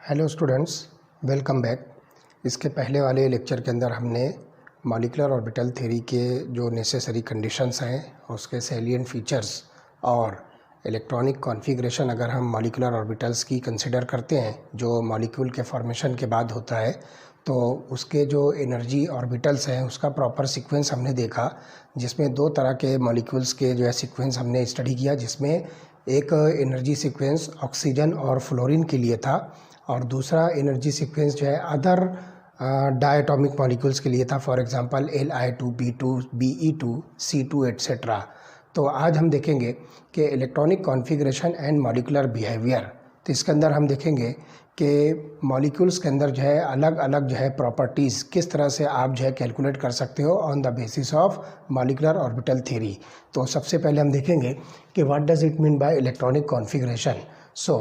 Hello students, welcome back. इसके पहले वाले लेक्चर के अंदर हमने मॉलिक्यूलर ऑर्बिटल थ्योरी के जो नेसेसरी कंडीशंस हैं, उसके सैलिएंट फीचर्स और इलेक्ट्रॉनिक कॉन्फ़िगरेशन अगर हम मॉलिक्यूलर ऑर्बिटल्स की कंसिडर करते हैं जो मॉलिक्यूल के फॉर्मेशन के बाद होता है, तो उसके जो एनर्जी ऑर्बिटल्स हैं उसका प्रॉपर सीक्वेंस हमने देखा, जिसमें दो तरह के मॉलिक्यूल्स के जो है सीक्वेंस हमने स्टडी किया, जिसमें एक एनर्जी सीक्वेंस ऑक्सीजन और फ्लोरीन के लिए था और दूसरा एनर्जी सीक्वेंस जो है अदर डायटॉमिक मॉलिक्यूल्स के लिए था, for example Li2, B2, Be2, C2 etcetera. तो आज हम देखेंगे कि electronic configuration and molecular behaviour. तो इसके अंदर हम देखेंगे कि मॉलिक्यूल्स के अंदर जो है अलग अलग जो है प्रॉपर्टीज़ किस तरह से आप जो है कैलकुलेट कर सकते हो on the basis of molecular orbital theory. तो सबसे पहले हम देखेंगे कि what does it mean by electronic configuration. So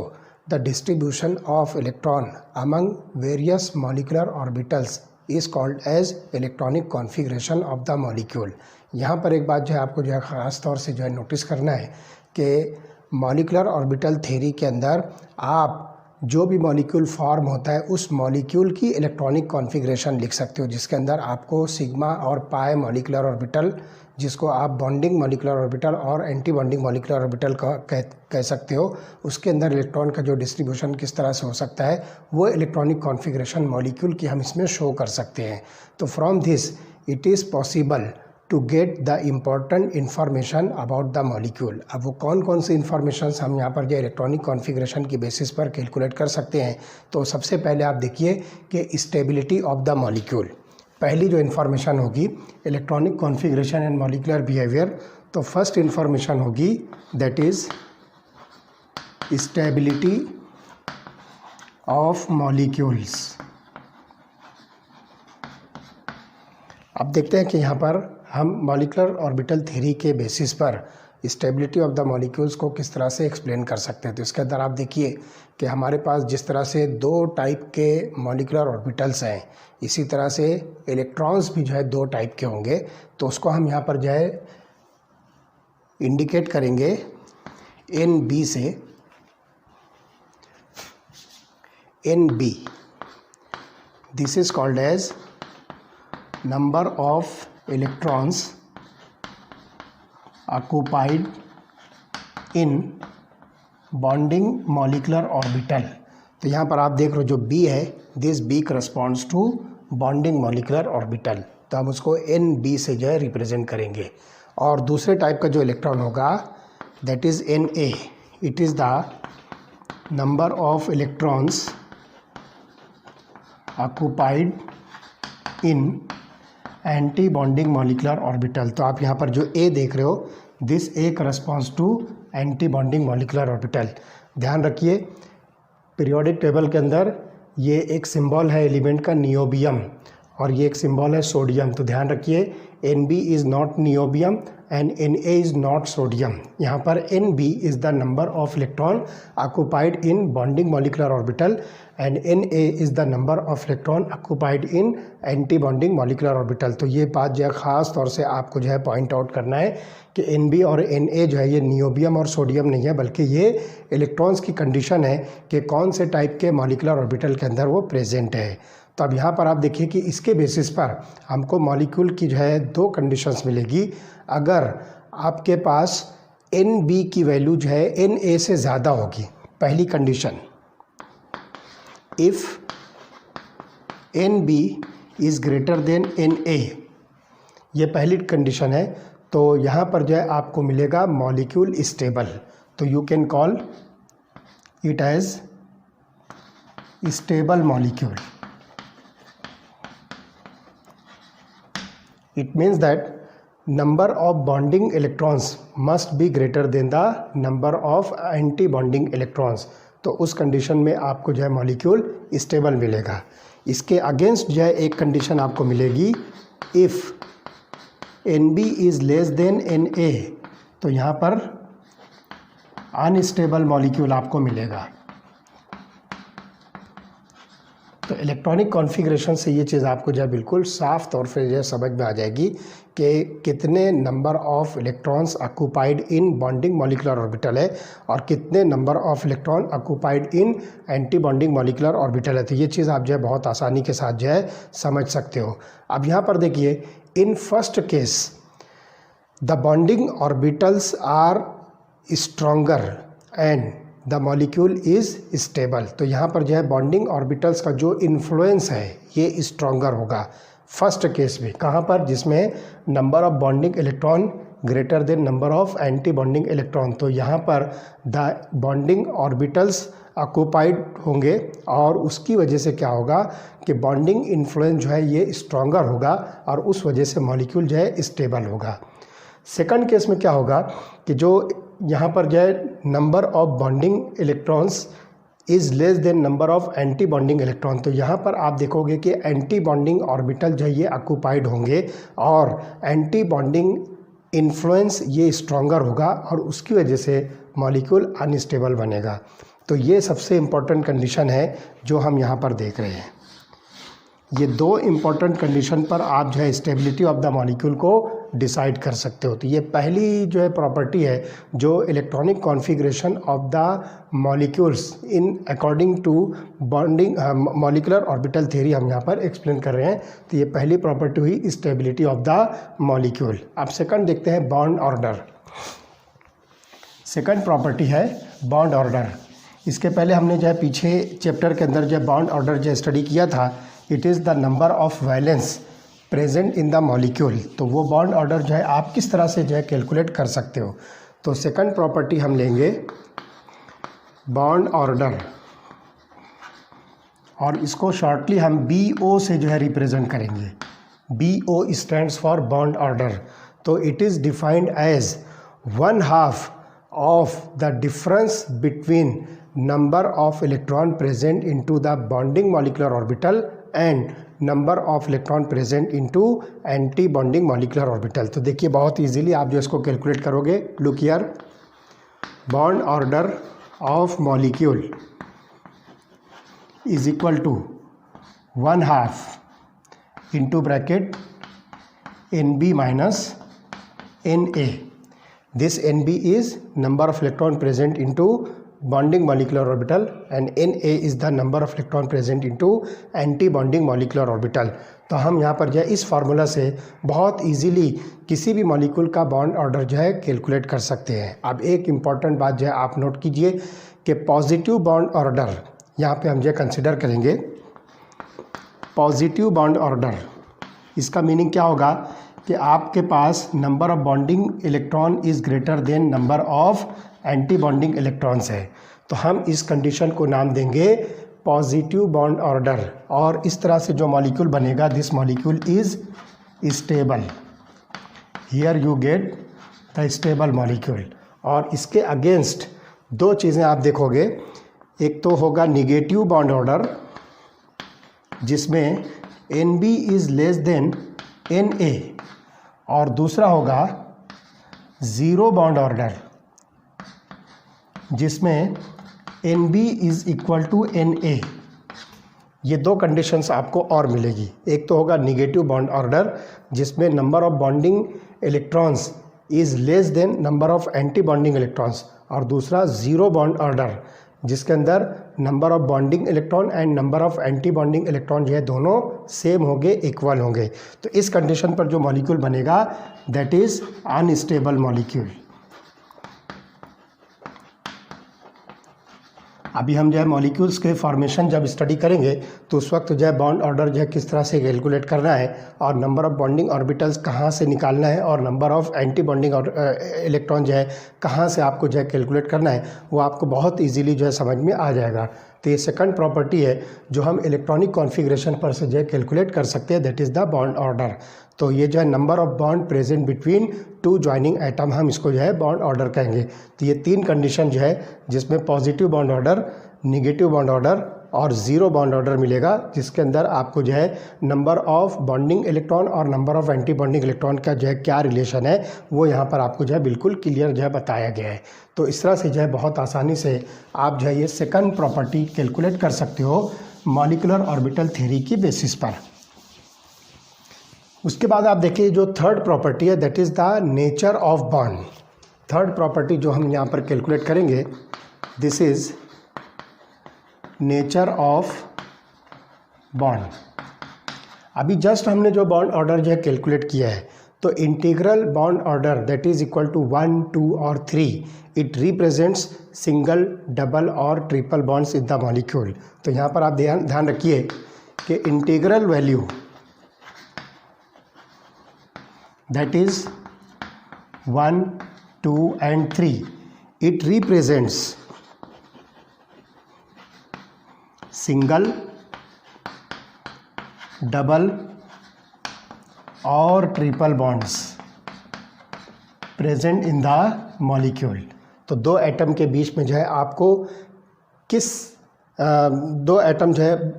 the distribution of electron among various molecular orbitals is called as electronic configuration of the molecule। यहाँ पर एक बात जो है आपको जो है ख़ास तौर से जो है नोटिस करना है कि मॉलिक्यूलर ऑर्बिटल थ्योरी के अंदर आप जो भी मॉलिक्यूल फॉर्म होता है उस मॉलिक्यूल की इलेक्ट्रॉनिक कॉन्फ़िगरेशन लिख सकते हो, जिसके अंदर आपको सिग्मा और पाई मॉलिक्यूलर ऑर्बिटल, जिसको आप बॉन्डिंग मॉलिक्यूलर ऑर्बिटल और एंटी बॉन्डिंग मॉलिक्यूलर ऑर्बिटल का कह सकते हो, उसके अंदर इलेक्ट्रॉन का जो डिस्ट्रीब्यूशन किस तरह से हो सकता है वो इलेक्ट्रॉनिक कॉन्फ़िगरेशन मॉलिक्यूल की हम इसमें शो कर सकते हैं। तो from this it is possible to get the important information about the molecule. अब वो कौन कौन सी इन्फॉर्मेशन हम यहाँ पर जो इलेक्ट्रॉनिक कॉन्फ़िगरेशन की बेसिस पर कैलकुलेट कर सकते हैं। तो सबसे पहले आप देखिए कि स्टेबिलिटी ऑफ द मॉलिक्यूल, पहली जो इन्फॉर्मेशन होगी electronic configuration and molecular behaviour. तो फर्स्ट इन्फॉर्मेशन होगी that is stability of molecules. अब देखते हैं कि यहाँ पर हम मॉलिक्यूलर ऑर्बिटल थ्योरी के बेसिस पर स्टेबिलिटी ऑफ द मॉलिक्यूल्स को किस तरह से एक्सप्लेन कर सकते हैं। तो इसके अंदर आप देखिए कि हमारे पास जिस तरह से दो टाइप के मॉलिक्यूलर ऑर्बिटल्स हैं, इसी तरह से इलेक्ट्रॉन्स भी जो है दो टाइप के होंगे। तो उसको हम यहाँ पर जो है इंडिकेट करेंगे NB से, NB। This is called as number of electrons occupied in bonding molecular orbital। तो यहाँ पर आप देख रहे हो जो B है, this B corresponds to bonding molecular orbital। तो हम उसको NB से जो है रिप्रेजेंट करेंगे। और दूसरे टाइप का जो इलेक्ट्रॉन होगा that is NA। It is the number of electrons occupied in anti bonding molecular orbital. तो आप यहाँ पर जो A देख रहे हो, this A corresponds to anti bonding molecular orbital. ध्यान रखिए पीरियोडिक टेबल के अंदर ये एक सिंबल है एलिमेंट का नियोबियम और ये एक सिंबल है सोडियम। तो ध्यान रखिए NB is not niobium and NA is not sodium. यहाँ पर NB is the number of electron occupied in bonding molecular orbital and NA is the number of electron occupied in anti bonding molecular orbital. तो ये बात जो है ख़ास तौर से आपको जो है पॉइंट आउट करना है कि NB और NA जो है ये नियोबियम और सोडियम नहीं है, बल्कि ये इलेक्ट्रॉन्स की कंडीशन है कि कौन से टाइप के मॉलिक्यूलर ऑर्बिटल के अंदर वो प्रेजेंट है। तो अब यहाँ पर आप देखिए कि इसके बेसिस पर हमको मॉलिक्यूल की जो है दो कंडीशंस मिलेगी। अगर आपके पास NB की वैल्यू जो है NA से ज़्यादा होगी, पहली condition, if NB is greater then NA, ये पहली कंडीशन है। तो यहाँ पर जो है आपको मिलेगा मॉलिक्यूल स्टेबल। तो you can call it as stable molecule. It means that number of bonding electrons must be greater than the number of anti-bonding electrons। तो उस कंडीशन में आपको जो है मॉलिक्यूल स्टेबल मिलेगा। इसके अगेंस्ट जो है एक कंडीशन आपको मिलेगी, if NB is less than NA। तो यहाँ पर अनस्टेबल मॉलिक्यूल आपको मिलेगा। तो इलेक्ट्रॉनिक कॉन्फ़िगरेशन से ये चीज़ आपको जो है बिल्कुल साफ तौर पे जो है समझ में आ जाएगी कि कितने number of electrons occupied in bonding molecular orbital है और कितने number of electron occupied in anti bonding molecular orbital है। तो ये चीज़ आप जो है बहुत आसानी के साथ जो है समझ सकते हो। अब यहाँ पर देखिए, in first case the bonding orbitals are stronger and the molecule is stable. तो यहाँ पर जो है बॉन्डिंग ऑर्बिटल्स का जो इन्फ्लुएंस है ये स्ट्रॉन्गर होगा फर्स्ट केस में। कहाँ पर? जिसमें number of bonding electron greater than number of anti bonding electron. तो यहाँ पर द बॉन्डिंग ऑर्बिटल्स ऑक्यूपाइड होंगे और उसकी वजह से क्या होगा कि बॉन्डिंग इन्फ्लुएंस जो है ये स्ट्रॉन्गर होगा और उस वजह से मॉलिक्यूल जो है स्टेबल होगा। सेकंड केस में क्या होगा कि जो यहाँ पर जो है number of bonding electrons is less then number of anti bonding electron. तो यहाँ पर आप देखोगे कि एंटी बॉन्डिंग ऑर्बिटल जो है ये ऑक्यूपाइड होंगे और एंटी बॉन्डिंग इन्फ्लुएंस ये स्ट्रॉन्गर होगा और उसकी वजह से मॉलिक्यूल अनस्टेबल बनेगा। तो ये सबसे इम्पॉर्टेंट कंडीशन है जो हम यहाँ पर देख रहे हैं। ये दो इम्पॉर्टेंट कंडीशन पर आप जो है स्टेबिलिटी ऑफ द मॉलिक्यूल को डिसाइड कर सकते हो। तो ये पहली जो है प्रॉपर्टी है जो electronic configuration of the molecules in according to bonding molecular orbital theory हम यहाँ पर एक्सप्लेन कर रहे हैं। तो ये पहली प्रॉपर्टी हुई स्टेबिलिटी ऑफ द मॉलिक्यूल। अब सेकंड देखते हैं बॉन्ड ऑर्डर। सेकंड प्रॉपर्टी है बॉन्ड ऑर्डर। इसके पहले हमने जो है पीछे चैप्टर के अंदर जो बॉन्ड ऑर्डर जो स्टडी किया था, it is the number of valence present in the molecule. तो वो बॉन्ड ऑर्डर जो है आप किस तरह से जो है कैलकुलेट कर सकते हो। तो सेकंड प्रॉपर्टी हम लेंगे बॉन्ड ऑर्डर और इसको शॉर्टली हम BO से जो है रिप्रेजेंट करेंगे। BO stands for bond order. तो it is defined as 1/2 of the difference between number of electron present into the bonding molecular orbital and number of electron present into anti bonding molecular orbital। तो देखिए बहुत easily आप जो इसको calculate करोगे, look here, bond order of molecule is equal to 1/2 into bracket NB minus NA। This NB is number of electron present into bonding molecular orbital and Na is the number of electron present into anti bonding molecular orbital। तो हम यहाँ पर जो है इस formula से बहुत easily किसी भी मॉलिक्यूल का बॉन्ड ऑर्डर जो है कैलकुलेट कर सकते हैं। अब एक इम्पॉर्टेंट बात जो है आप नोट कीजिए कि पॉजिटिव बॉन्ड ऑर्डर यहाँ पे हम जो कंसिडर करेंगे। पॉजिटिव बॉन्ड ऑर्डर, इसका मीनिंग क्या होगा कि आपके पास number of bonding electron is greater than number of anti bonding electrons है। तो हम इस कंडीशन को नाम देंगे पॉजिटिव बॉन्ड ऑर्डर और इस तरह से जो मॉलिक्यूल बनेगा, this molecule is stable. Here you get the stable molecule. और इसके अगेंस्ट दो चीज़ें आप देखोगे, एक तो होगा निगेटिव बॉन्ड ऑर्डर जिसमें NB is less than NA और दूसरा होगा ज़ीरो बॉन्ड ऑर्डर जिसमें NB is equal to NA। ये दो कंडीशंस आपको और मिलेगी। एक तो होगा निगेटिव बॉन्ड ऑर्डर जिसमें number of bonding electrons is less then number of anti bonding electrons और दूसरा ज़ीरो बॉन्ड ऑर्डर जिसके अंदर number of bonding electron and number of anti bonding electron जो है दोनों सेम होंगे, इक्वल होंगे। तो इस कंडीशन पर जो मॉलिक्यूल बनेगा दैट इज़ अनस्टेबल मॉलिक्यूल। अभी हम जो है मॉलिक्यूल्स के फॉर्मेशन जब स्टडी करेंगे तो उस वक्त जो है बॉन्ड ऑर्डर जो है किस तरह से कैलकुलेट करना है और नंबर ऑफ़ बॉन्डिंग ऑर्बिटल्स कहाँ से निकालना है और number of anti bonding electron जो है कहाँ से आपको जो है कैलकुलेट करना है, वो आपको बहुत इजीली जो है समझ में आ जाएगा। तो ये सेकंड प्रॉपर्टी है जो हम इलेक्ट्रॉनिक कॉन्फ़िगरेशन पर से जो है कैलकुलेट कर सकते हैं, that is the bond order. तो ये जो है number of bond present between two joining atom, हम इसको जो है बॉन्ड ऑर्डर कहेंगे। तो ये तीन कंडीशन जो है जिसमें positive bond order, negative bond order और ज़ीरो बॉन्ड ऑर्डर मिलेगा, जिसके अंदर आपको जो है नंबर ऑफ़ बॉन्डिंग इलेक्ट्रॉन और number of anti bonding electron का जो है क्या रिलेशन है वो यहाँ पर आपको जो है बिल्कुल क्लियर जो है बताया गया है। तो इस तरह से जो है बहुत आसानी से आप जो है ये सेकंड प्रॉपर्टी कैलकुलेट कर सकते हो मॉलिक्यूलर ऑर्बिटल थ्योरी की बेसिस पर। उसके बाद आप देखिए जो थर्ड प्रॉपर्टी है that is the nature of bond. Third property जो हम यहाँ पर कैलकुलेट करेंगे, this is nature of bond. अभी जस्ट हमने जो बॉन्ड ऑर्डर जो है कैलकुलेट किया है, तो integral bond order that is equal to 1, 2 और 3, इट रिप्रेजेंट्स सिंगल, डबल और triple bonds in the molecule. तो यहाँ पर आप ध्यान रखिए कि integral value that is 1, 2 and 3, it represents single, double और triple bonds present in the molecule. तो दो एटम के बीच में जो है आपको दो एटम जो है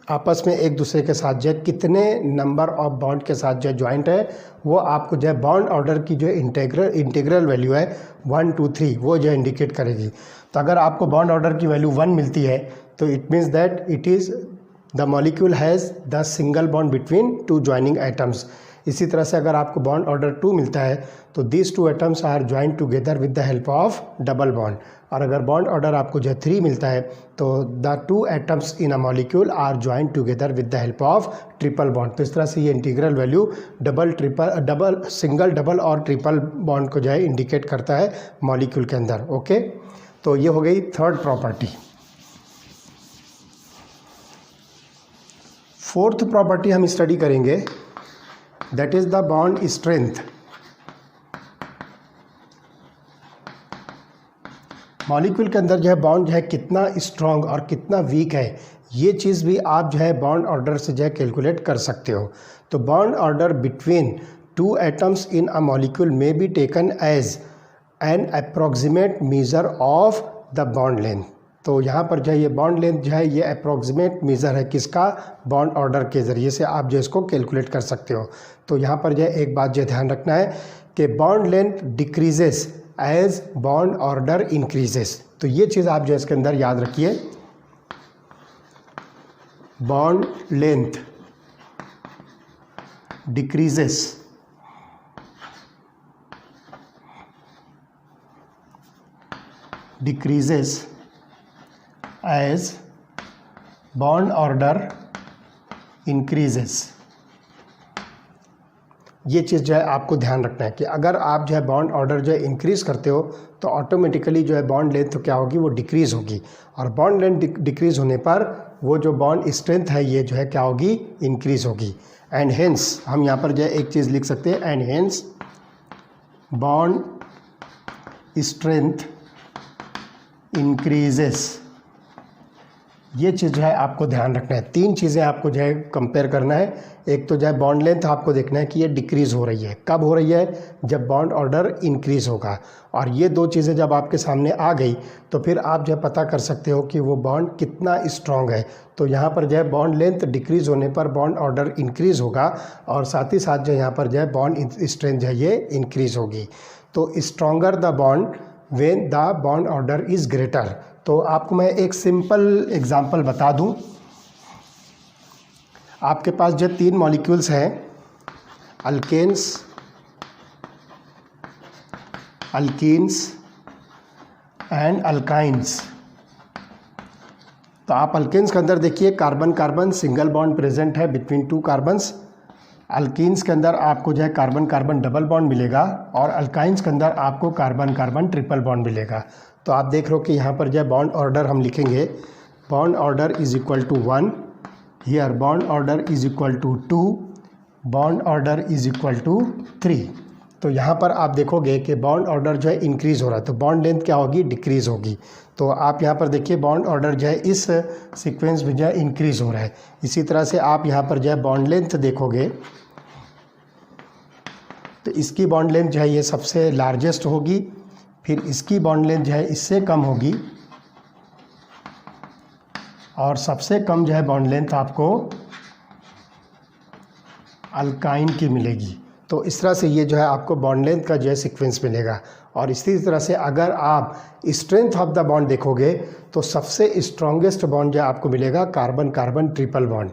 आपस में एक दूसरे के साथ जो है कितने नंबर ऑफ बॉन्ड के साथ जो है ज्वाइंट है, वो आपको जो है बॉन्ड ऑर्डर की जो इंटीग्रल वैल्यू है 1, 2, 3 वो जो है इंडिकेट करेगी। तो अगर आपको बॉन्ड ऑर्डर की वैल्यू 1 मिलती है तो it means that it is the molecule has the single bond between two joining atoms. इसी तरह से अगर आपको बॉन्ड ऑर्डर 2 मिलता है तो these two atoms are joint together with the help of double bond. और अगर बॉन्ड ऑर्डर आपको जो है 3 मिलता है तो the 2 atoms in a molecule are joint together with the help of triple bond. तो इस तरह से ये इंटीग्रल वैल्यू सिंगल, डबल और ट्रिपल बॉन्ड को जो है इंडिकेट करता है मॉलिक्यूल के अंदर। ओके, तो ये हो गई थर्ड प्रॉपर्टी। फोर्थ प्रॉपर्टी हम स्टडी करेंगे that is the bond strength. Molecule के अंदर जो है बॉन्ड जो है कितना स्ट्रॉन्ग और कितना वीक है, ये चीज़ भी आप जो है बॉन्ड ऑर्डर से जो है कैलकुलेट कर सकते हो। तो bond order between two atoms in a molecule may be taken as an approximate measure of the bond length. तो यहाँ पर जो है ये बॉन्ड लेंथ जो है ये अप्रॉक्सीमेट मेजर है किसका, बॉन्ड ऑर्डर के ज़रिए से आप जो इसको कैलकुलेट कर सकते हो। तो यहाँ पर जो है एक बात जो ध्यान रखना है कि bond length decreases as bond order increases. तो ये चीज़ आप जो इसके अंदर याद रखिए, bond length decreases as bond order increases. ये चीज़ जो है आपको ध्यान रखना है कि अगर आप जो है बॉन्ड ऑर्डर जो है इंक्रीज़ करते हो तो ऑटोमेटिकली जो है बॉन्ड लेंथ तो क्या होगी, वो डिक्रीज़ होगी। और बॉन्ड लेंथ डिक्रीज़ होने पर वो जो बॉन्ड स्ट्रेंथ है ये जो है क्या होगी, इंक्रीज़ होगी। एंड हेंस हम यहाँ पर जो है एक चीज़ लिख सकते हैं, and hence bond strength increases. ये चीज़ जो है आपको ध्यान रखना है। 3 चीज़ें आपको जो है कंपेयर करना है। एक तो जो है बॉन्ड लेंथ आपको देखना है कि ये डिक्रीज़ हो रही है, कब हो रही है, जब बॉन्ड ऑर्डर इंक्रीज़ होगा। और ये 2 चीज़ें जब आपके सामने आ गई तो फिर आप जो है पता कर सकते हो कि वो बॉन्ड कितना स्ट्रॉन्ग है। तो यहाँ पर जो है बॉन्ड लेंथ डिक्रीज़ होने पर बॉन्ड ऑर्डर इंक्रीज़ होगा और साथ ही साथ जो यहाँ पर जो है बॉन्ड स्ट्रेंथ जो है ये इंक्रीज़ होगी। तो stronger the bond when the bond order is greater. तो आपको मैं एक सिंपल एग्जांपल बता दूं। आपके पास जो 3 मॉलिक्यूल्स हैं, अल्केन्स एंड अल्काइंस। तो आप अल्केन्स के अंदर देखिए carbon carbon single bond present है बिटवीन 2 कार्बन्स। अल्कीन्स के अंदर आपको जो है कार्बन कार्बन डबल बॉन्ड मिलेगा और अल्काइंस के अंदर आपको कार्बन कार्बन ट्रिपल बॉन्ड मिलेगा। तो आप देख रहे हो कि यहाँ पर जो है बॉन्ड ऑर्डर हम लिखेंगे, bond order is equal to 1, here bond order is equal to 2, bond order is equal to 3। तो यहाँ पर आप देखोगे कि बॉन्ड ऑर्डर जो है इंक्रीज़ हो रहा है, तो बॉन्ड लेंथ क्या होगी, डिक्रीज़ होगी। तो आप यहाँ पर देखिए बॉन्ड ऑर्डर जो है इस सीक्वेंस में जो है इंक्रीज़ हो रहा है। इसी तरह से आप यहाँ पर जो है बॉन्ड लेंथ देखोगे तो इसकी बॉन्ड लेंथ जो है ये सबसे लार्जेस्ट होगी, फिर इसकी बॉन्ड लेंथ जो है इससे कम होगी और सबसे कम जो है बॉन्ड लेंथ आपको अल्काइन की मिलेगी। तो इस तरह से ये जो है आपको बॉन्ड लेंथ का जो है सीक्वेंस मिलेगा। और इसी तरह से अगर आप स्ट्रेंथ ऑफ द बॉन्ड देखोगे तो सबसे स्ट्रॉन्गेस्ट बॉन्ड जो है आपको मिलेगा कार्बन कार्बन ट्रिपल बॉन्ड,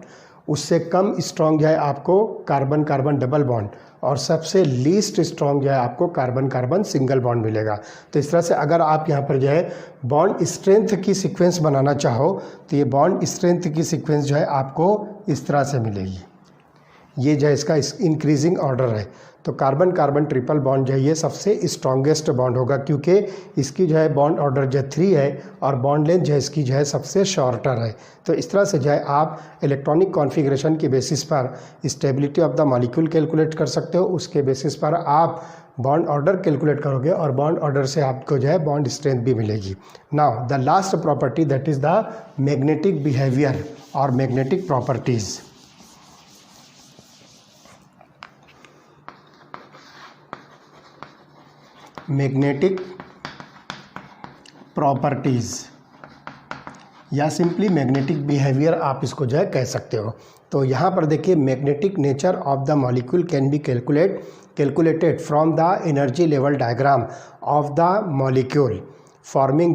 उससे कम स्ट्रॉन्ग जो है आपको कार्बन कार्बन डबल बॉन्ड, और सबसे लीस्ट स्ट्रॉन्ग जो है आपको कार्बन कार्बन सिंगल बॉन्ड मिलेगा। तो इस तरह से अगर आप यहाँ पर जो है बॉन्ड स्ट्रेंथ की सीक्वेंस बनाना चाहो तो ये बॉन्ड स्ट्रेंथ की सीक्वेंस जो है आपको इस तरह से मिलेगी। ये जो है इसका इंक्रीजिंग ऑर्डर है। तो कार्बन कार्बन ट्रिपल बॉन्ड जो है ये सबसे स्ट्रॉन्गेस्ट बॉन्ड होगा, क्योंकि इसकी जो है बॉन्ड ऑर्डर जो है 3 है और बॉन्ड लेंथ जो है इसकी जो है सबसे शॉर्टर है। तो इस तरह से जो है आप इलेक्ट्रॉनिक कॉन्फ़िगरेशन की बेसिस पर stability of the molecule calculate कर सकते हो। उसके बेसिस पर आप बॉन्ड ऑर्डर कैलकुलेट करोगे और बॉन्ड ऑर्डर से आपको जो है बॉन्ड स्ट्रेंथ भी मिलेगी। Now the last property that is the magnetic behaviour और मैग्नेटिक प्रॉपर्टीज़। मैग्नेटिक प्रॉपर्टीज़ या सिंपली मैग्नेटिक बिहेवियर आप इसको जो है कह सकते हो। तो यहाँ पर देखिए magnetic nature of the molecule can be calculated from the energy level diagram of the molecule form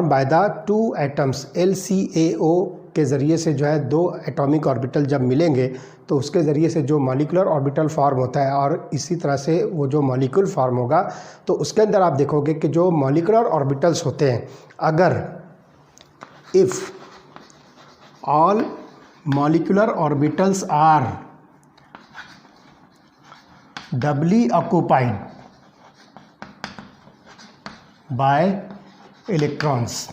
by the 2 atoms LCAO के ज़रिए से जो है 2 एटॉमिक ऑर्बिटल जब मिलेंगे तो उसके ज़रिए से जो मॉलिक्यूलर ऑर्बिटल फॉर्म होता है, और इसी तरह से वो जो मॉलिक्यूल फॉर्म होगा तो उसके अंदर आप देखोगे कि जो मॉलिक्यूलर ऑर्बिटल्स होते हैं, अगर if all molecular orbitals are doubly occupied by electrons,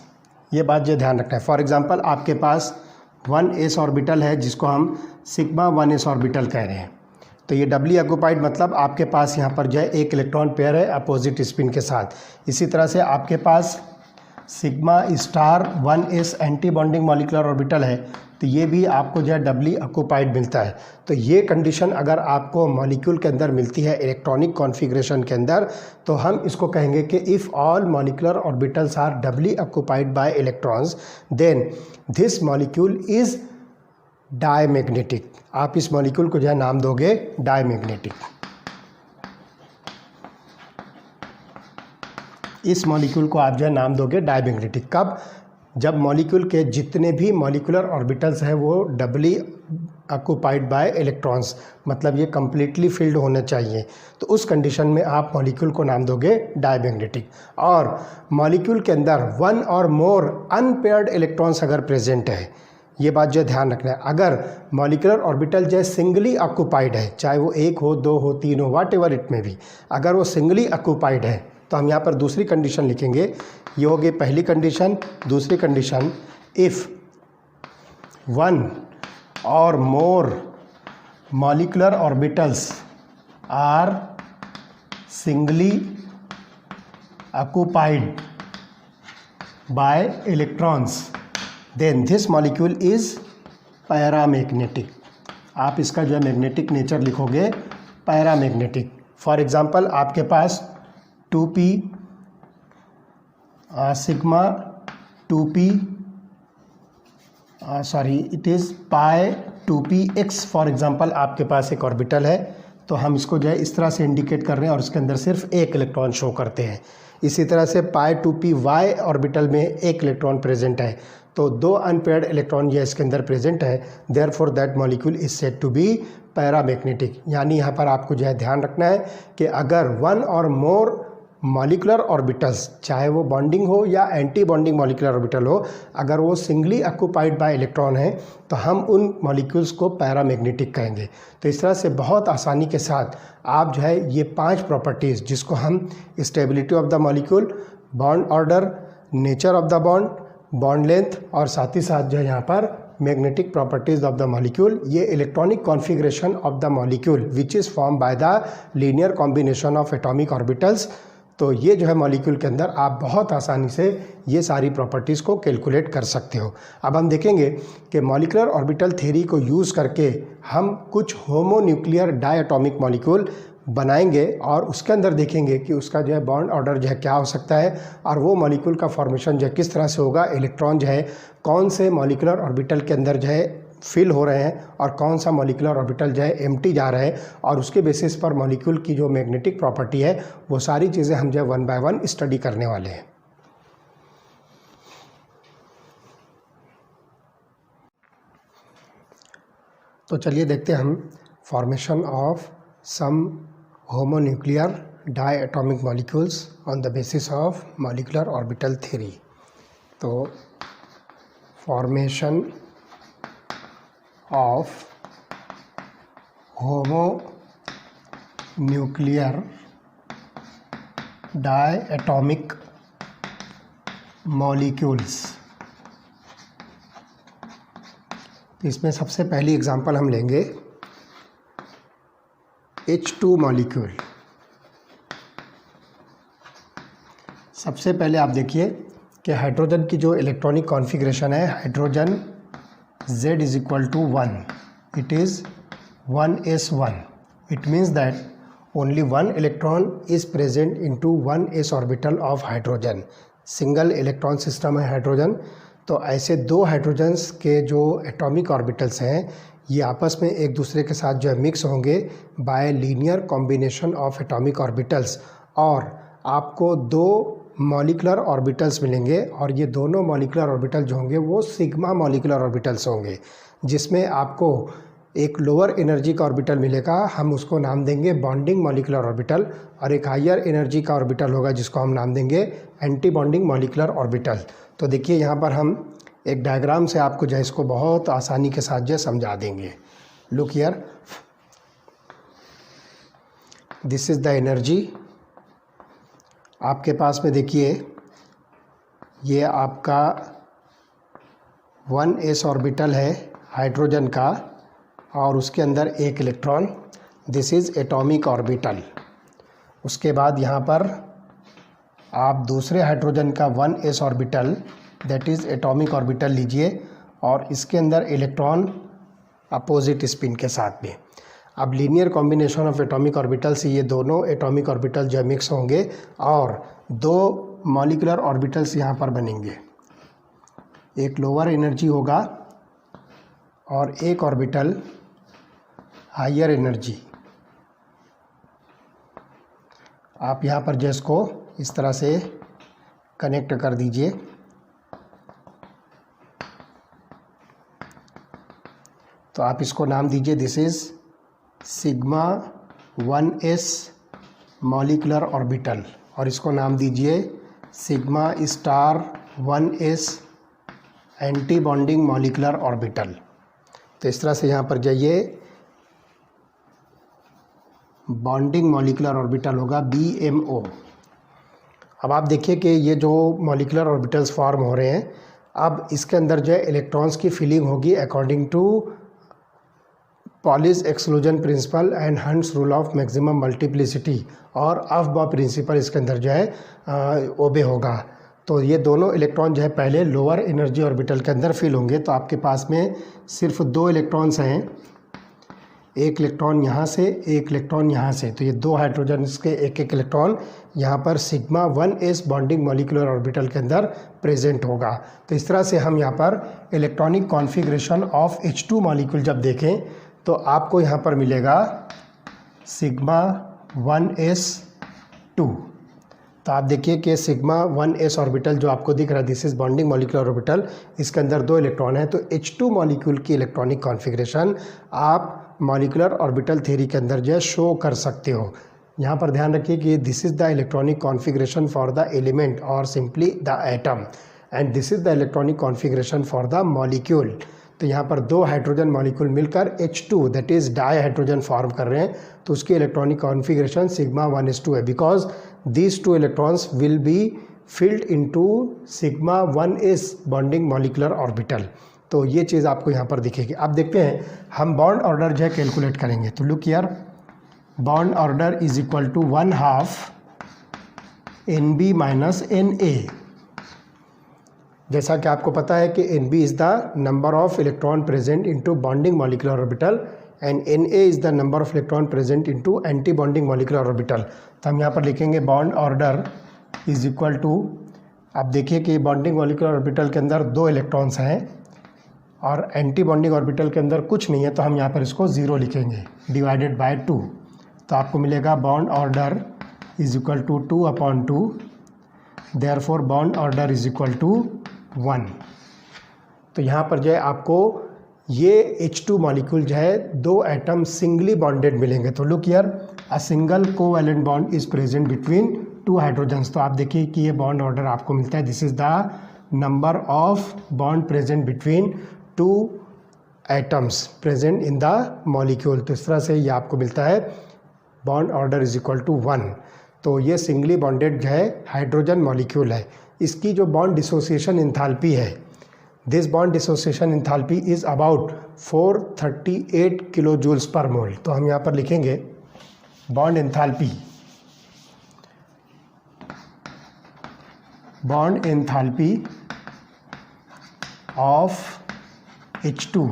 ये बात जो ध्यान रखना है। फॉर एग्जांपल आपके पास 1s ऑर्बिटल है जिसको हम सिग्मा 1s ऑर्बिटल कह रहे हैं। तो ये डबली ऑक्यूपाइड मतलब आपके पास यहाँ पर जो है एक इलेक्ट्रॉन पेयर है अपोजिट स्पिन के साथ। इसी तरह से आपके पास sigma star 1s anti bonding molecular orbital है, तो ये भी आपको जो है डबली ऑक्यूपाइड मिलता है। तो ये कंडीशन अगर आपको मॉलिक्यूल के अंदर मिलती है इलेक्ट्रॉनिक कॉन्फ़िगरेशन के अंदर, तो हम इसको कहेंगे कि if all molecular orbitals are doubly occupied by electrons then this molecule is diamagnetic. आप इस मॉलिक्यूल को जो है नाम दोगे डायमैग्नेटिक। इस मॉलिक्यूल को आप जो है नाम दोगे डायमैग्नेटिक। कब? जब मॉलिक्यूल के जितने भी मॉलिक्यूलर ऑर्बिटल्स हैं वो डबली ऑक्यूपाइड बाय इलेक्ट्रॉन्स, मतलब ये कम्प्लीटली फिल्ड होने चाहिए, तो उस कंडीशन में आप मॉलिक्यूल को नाम दोगे डायमैग्नेटिक। और मॉलिक्यूल के अंदर 1 और मोर अनपेयर्ड इलेक्ट्रॉन्स अगर प्रेजेंट है, ये बात जो ध्यान रखना है, अगर मॉलिक्यूलर ऑर्बिटल जो है सिंगली ऑक्यूपाइड है, चाहे वो 1 हो 2 हो 3 हो वाट एवर इट में भी, अगर वो सिंगली ऑक्यूपाइड है तो हम यहाँ पर दूसरी कंडीशन लिखेंगे। ये होगी पहली कंडीशन। दूसरी कंडीशन, इफ़ 1 और more molecular orbitals are singly occupied by electrons then this molecule is paramagnetic. आप इसका जो है मैग्नेटिक नेचर लिखोगे पैरामैग्नेटिक। फॉर एग्जांपल आपके पास 2p sigma 2p it is pi 2px for example आपके पास एक ऑर्बिटल है, तो हम इसको जो है इस तरह से इंडिकेट कर रहे हैं और उसके अंदर सिर्फ एक इलेक्ट्रॉन शो करते हैं। इसी तरह से पाई 2py ऑर्बिटल में एक इलेक्ट्रॉन प्रेजेंट है, तो 2 अनपेयर्ड इलेक्ट्रॉन ये इसके अंदर प्रेजेंट है, therefore that molecule is said to be paramagnetic. यानी यहाँ पर आपको जो है ध्यान रखना है कि अगर 1 और मोर मॉलिक्यूलर ऑर्बिटल्स, चाहे वो बॉन्डिंग हो या एंटी बॉन्डिंग मॉलिक्यूलर ऑर्बिटल हो, अगर वो सिंगली ऑक्यूपाइड बाय इलेक्ट्रॉन है तो हम उन मॉलिक्यूल्स को पैरामैग्नेटिक कहेंगे। तो इस तरह से बहुत आसानी के साथ आप जो है ये 5 प्रॉपर्टीज़, जिसको हम stability of the molecule, bond order, nature of the bond, bond length और साथ ही साथ जो है यहाँ पर magnetic properties of the molecule, ये electronic configuration of the molecule which is form by the linear combination of atomic orbitals. तो ये जो है मॉलिक्यूल के अंदर आप बहुत आसानी से ये सारी प्रॉपर्टीज़ को कैलकुलेट कर सकते हो। अब हम देखेंगे कि मॉलिक्यूलर ऑर्बिटल थ्योरी को यूज़ करके हम कुछ होमोन्यूक्लियर डायटॉमिक मॉलिक्यूल बनाएंगे और उसके अंदर देखेंगे कि उसका जो है बॉन्ड ऑर्डर जो है क्या हो सकता है और वो मॉलिक्यूल का फॉर्मेशन जो है किस तरह से होगा, इलेक्ट्रॉन जो है कौन से मॉलिक्यूलर ऑर्बिटल के अंदर जो है फिल हो रहे हैं और कौन सा मॉलिक्यूलर ऑर्बिटल जो है एम्प्टी जा रहा है, और उसके बेसिस पर मॉलिक्यूल की जो मैग्नेटिक प्रॉपर्टी है वो सारी चीज़ें हम जो है 1 बाय 1 स्टडी करने वाले हैं। तो चलिए देखते हैं हम formation of some homonuclear diatomic molecules on the basis of molecular orbital theory. तो formation of homonuclear diatomic molecules. तो इसमें सबसे पहली एग्जांपल हम लेंगे H2 मॉलिक्यूल। सबसे पहले आप देखिए कि हाइड्रोजन की जो इलेक्ट्रॉनिक कॉन्फ़िगरेशन है, hydrogen Z is equal to 1, it is 1s1। It means that only 1 electron is present into 1s orbital of hydrogen. Single electron system है हाइड्रोजन। तो ऐसे दो हाइड्रोजन्स के जो एटॉमिक ऑर्बिटल्स हैं ये आपस में एक दूसरे के साथ जो है मिक्स होंगे bye linear combination of atomic orbitals, और आपको दो मॉलिक्यूलर ऑर्बिटल्स मिलेंगे, और ये दोनों मॉलिक्यूलर ऑर्बिटल जो होंगे वो सिग्मा मॉलिक्यूलर ऑर्बिटल्स होंगे, जिसमें आपको एक लोअर एनर्जी का ऑर्बिटल मिलेगा, हम उसको नाम देंगे बॉन्डिंग मॉलिक्यूलर ऑर्बिटल, और एक हायर एनर्जी का ऑर्बिटल होगा जिसको हम नाम देंगे एंटी बॉन्डिंग मॉलिक्यूलर ऑर्बिटल। तो देखिए यहाँ पर हम एक डायग्राम से आपको जो है इसको बहुत आसानी के साथ जो समझा देंगे। Look here, this is the energy. आपके पास में देखिए ये आपका 1s ऑर्बिटल है हाइड्रोजन का, और उसके अंदर एक electron, this is atomic orbital. उसके बाद यहाँ पर आप दूसरे हाइड्रोजन का 1s orbital, that is atomic orbital लीजिए, और इसके अंदर इलेक्ट्रॉन अपोजिट स्पिन के साथ में। अब linear combination of atomic orbital से ये दोनों एटॉमिक ऑर्बिटल जो मिक्स होंगे और दो मॉलिक्यूलर ऑर्बिटल्स यहाँ पर बनेंगे। एक लोअर एनर्जी होगा और एक ऑर्बिटल हायर एनर्जी। आप यहाँ पर जो इसको इस तरह से कनेक्ट कर दीजिए। तो आप इसको नाम दीजिए, this is sigma 1s molecular orbital, और इसको नाम दीजिए sigma star 1s anti bonding molecular orbital. तो इस तरह से यहाँ पर जाइए, बॉन्डिंग मॉलिक्यूलर ऑर्बिटल होगा BMO। अब आप देखिए कि ये जो मॉलिक्यूलर ऑर्बिटल्स फॉर्म हो रहे हैं, अब इसके अंदर जो है इलेक्ट्रॉन्स की फिलिंग होगी according to Pauli's exclusion principle and Hund's rule of maximum multiplicity, और अफबा प्रिंसिपल इसके अंदर जो है ओबे होगा। तो ये दोनों इलेक्ट्रॉन जो है पहले लोअर एनर्जी ऑर्बिटल के अंदर फिल होंगे। तो आपके पास में सिर्फ दो इलेक्ट्रॉन्स हैं, एक इलेक्ट्रॉन यहाँ से, एक इलेक्ट्रॉन यहाँ से। तो ये दो हाइड्रोजन्स के एक एक इलेक्ट्रॉन यहाँ पर sigma 1s bonding molecular orbital के अंदर प्रेजेंट होगा। तो इस तरह से हम यहाँ पर electronic configuration of H2 molecule जब देखें तो आपको यहाँ पर मिलेगा सिग्मा 1s2। तो आप देखिए कि सिग्मा 1s ऑर्बिटल जो आपको दिख रहा है, this is bonding molecular orbital, इसके अंदर दो इलेक्ट्रॉन है। तो H2 मॉलिक्यूल की इलेक्ट्रॉनिक कॉन्फ़िगरेशन आप मॉलिक्यूलर ऑर्बिटल थ्योरी के अंदर जो है शो कर सकते हो। यहाँ पर ध्यान रखिए कि this is the electronic configuration for the element और simply the atom, and this is the electronic configuration for the molecule. तो यहाँ पर दो हाइड्रोजन मॉलिक्यूल मिलकर H2 that is dihydrogen form कर रहे हैं, तो उसकी इलेक्ट्रॉनिक कॉन्फ़िगरेशन सिग्मा 1s2 है, because these two electrons will be filled into sigma 1s bonding molecular orbital. तो ये चीज़ आपको यहाँ पर दिखेगी। अब देखते हैं हम बॉन्ड ऑर्डर जो है कैलकुलेट करेंगे। तो look here, bond order is equal to 1/2 NB minus NA। जैसा कि आपको पता है कि NB is the number of electron present into bonding molecular orbital and NA is the number of electron present into anti bonding molecular orbital. तो हम यहाँ पर लिखेंगे bond order is equal to, आप देखिए कि बॉन्डिंग मॉलिक्यूलर ऑर्बिटल के अंदर दो इलेक्ट्रॉन्स हैं, और एंटी बॉन्डिंग ऑर्बिटल के अंदर कुछ नहीं है, तो हम यहाँ पर इसको 0 लिखेंगे डिवाइडेड बाय 2। तो आपको मिलेगा bond order is equal to 2/2, therefore bond order is equal to 1। तो यहाँ पर जो है आपको ये H2 मॉलिक्यूल जो है 2 एटम सिंगली बॉन्डेड मिलेंगे। तो look here, a single covalent bond is present between 2 hydrogens. तो आप देखिए कि ये बॉन्ड ऑर्डर आपको मिलता है, this is the number of bond present between 2 atoms present in the molecule. तो इस तरह से ये आपको मिलता है bond order is equal to 1। तो ये सिंगली बॉन्डेड जो है हाइड्रोजन मॉलिक्यूल है। इसकी जो बॉन्ड डिसोसिएशन इंथैल्पी है, this bond dissociation enthalpy is about 438 kilo joules per mole. तो हम यहाँ पर लिखेंगे bond enthalpy, bond enthalpy of H2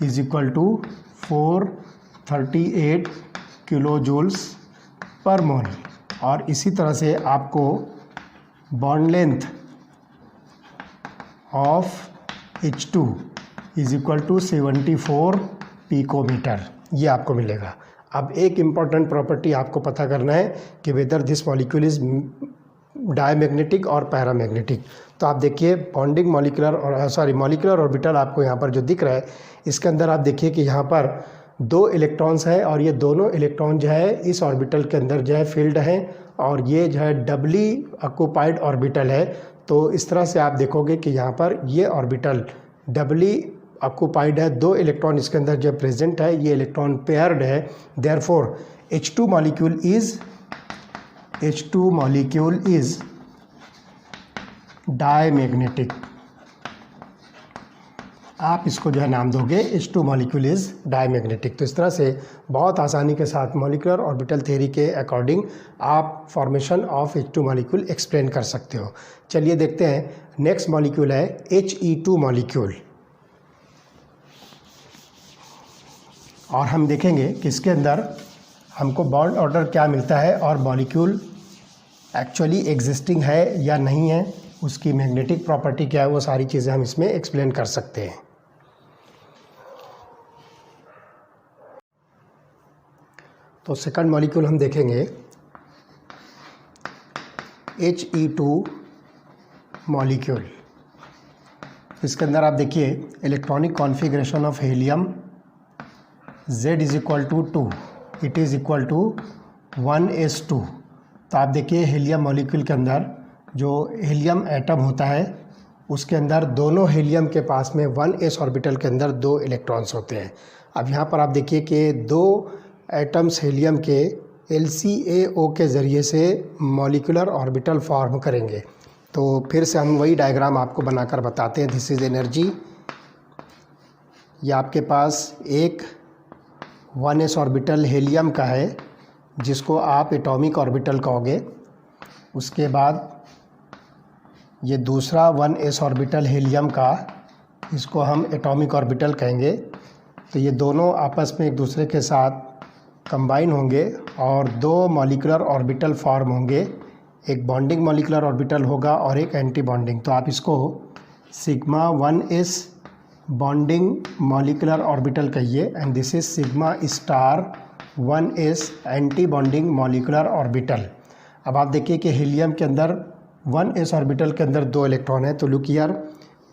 is equal to 438 kilo joules per mole. और इसी तरह से आपको bond length of H2 is equal to 74 picometre, ये आपको मिलेगा। अब एक इम्पॉर्टेंट प्रॉपर्टी आपको पता करना है कि whether this molecule is diamagnetic और पैरामैग्नेटिक। तो आप देखिए बॉन्डिंग मॉलिक्यूलर ऑर्बिटल आपको यहाँ पर जो दिख रहा है, इसके अंदर आप देखिए कि यहाँ पर 2 इलेक्ट्रॉन्स हैं और ये दोनों इलेक्ट्रॉन जो है इस ऑर्बिटल के अंदर जो है फील्ड हैं, और ये जो है डबली ऑक्यूपाइड ऑर्बिटल है। तो इस तरह से आप देखोगे कि यहाँ पर ये ऑर्बिटल डबली ऑक्यूपाइड है, 2 इलेक्ट्रॉन इसके अंदर जो प्रेजेंट है, ये इलेक्ट्रॉन पेयर्ड है। Therefore H2 molecule is diamagnetic. आप इसको जो है नाम दोगे H2 मॉलिक्यूल इज डायमैग्नेटिक। तो इस तरह से बहुत आसानी के साथ मॉलिक्यूलर ऑर्बिटल थ्योरी के अकॉर्डिंग आप formation of H2 molecule explain कर सकते हो। चलिए देखते हैं, नेक्स्ट मॉलिक्यूल है He2 मॉलिक्यूल, और हम देखेंगे कि इसके अंदर हमको बॉन्ड ऑर्डर क्या मिलता है और मॉलिक्यूल एक्चुअली एग्जिस्टिंग है या नहीं है, उसकी मैग्नेटिक प्रॉपर्टी क्या है, वो सारी चीज़ें हम इसमें एक्सप्लेन कर सकते हैं। तो सेकंड मॉलिक्यूल हम देखेंगे He2 मॉलिक्यूल। इसके अंदर आप देखिए electronic configuration of helium Z is equal to 2, it is equal to 1s2। तो आप देखिए हीलियम मॉलिक्यूल के अंदर जो हीलियम एटम होता है, उसके अंदर दोनों हीलियम के पास में 1s ऑर्बिटल के अंदर 2 इलेक्ट्रॉन्स होते हैं। अब यहाँ पर आप देखिए कि 2 एटम्स हीलियम के LCAO के ज़रिए से मॉलिक्यूलर ऑर्बिटल फॉर्म करेंगे। तो फिर से हम वही डायग्राम आपको बनाकर बताते हैं। दिस इज़ एनर्जी, ये आपके पास एक 1s ऑर्बिटल हीलियम का है जिसको आप एटॉमिक ऑर्बिटल कहोगे। उसके बाद ये दूसरा 1s ऑर्बिटल हीलियम का, इसको हम एटॉमिक ऑर्बिटल कहेंगे। तो ये दोनों आपस में एक दूसरे के साथ कंबाइन होंगे और 2 मॉलिक्यूलर ऑर्बिटल फॉर्म होंगे। एक बॉन्डिंग मॉलिक्यूलर ऑर्बिटल होगा और एक एंटी बॉन्डिंग। तो आप इसको sigma 1s bonding molecular orbital कहिए, and this is sigma star 1s anti bonding molecular orbital. अब आप देखिए कि हीलियम के अंदर 1s ऑर्बिटल के अंदर 2 इलेक्ट्रॉन है। तो लुक हियर,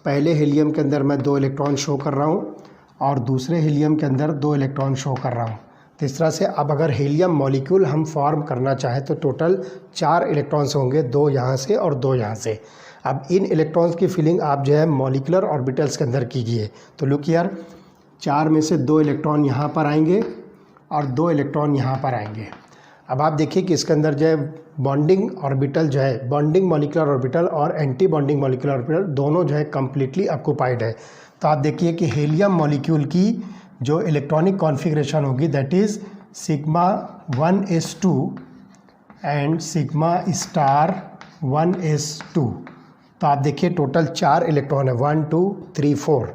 पहले हीलियम के अंदर मैं 2 इलेक्ट्रॉन शो कर रहा हूँ और दूसरे हीलियम के अंदर 2 इलेक्ट्रॉन शो कर रहा हूँ। तो इस तरह से अब अगर हीलियम मॉलिक्यूल हम फॉर्म करना चाहें तो टोटल 4 इलेक्ट्रॉन्स होंगे, 2 यहाँ से और 2 यहाँ से। अब इन इलेक्ट्रॉन्स की फिलिंग आप जो है मॉलिक्यूलर ऑर्बिटल्स के अंदर कीजिए। तो लुक हियर, 4 में से 2 इलेक्ट्रॉन यहाँ पर आएंगे और 2 इलेक्ट्रॉन यहाँ पर आएंगे। अब आप देखिए कि इसके अंदर जो है बॉन्डिंग ऑर्बिटल जो है, बॉन्डिंग मॉलिक्यूलर ऑर्बिटल और एंटी बॉन्डिंग मॉलिक्यूलर ऑर्बिटल दोनों जो है कम्प्लीटली ऑक्यूपाइड है। तो आप देखिए कि हीलियम मॉलिक्यूल की जो इलेक्ट्रॉनिक कॉन्फ़िगरेशन होगी that is sigma 1s2 and sigma star 1s2। तो आप देखिए टोटल 4 इलेक्ट्रॉन है, 1 2 3 4।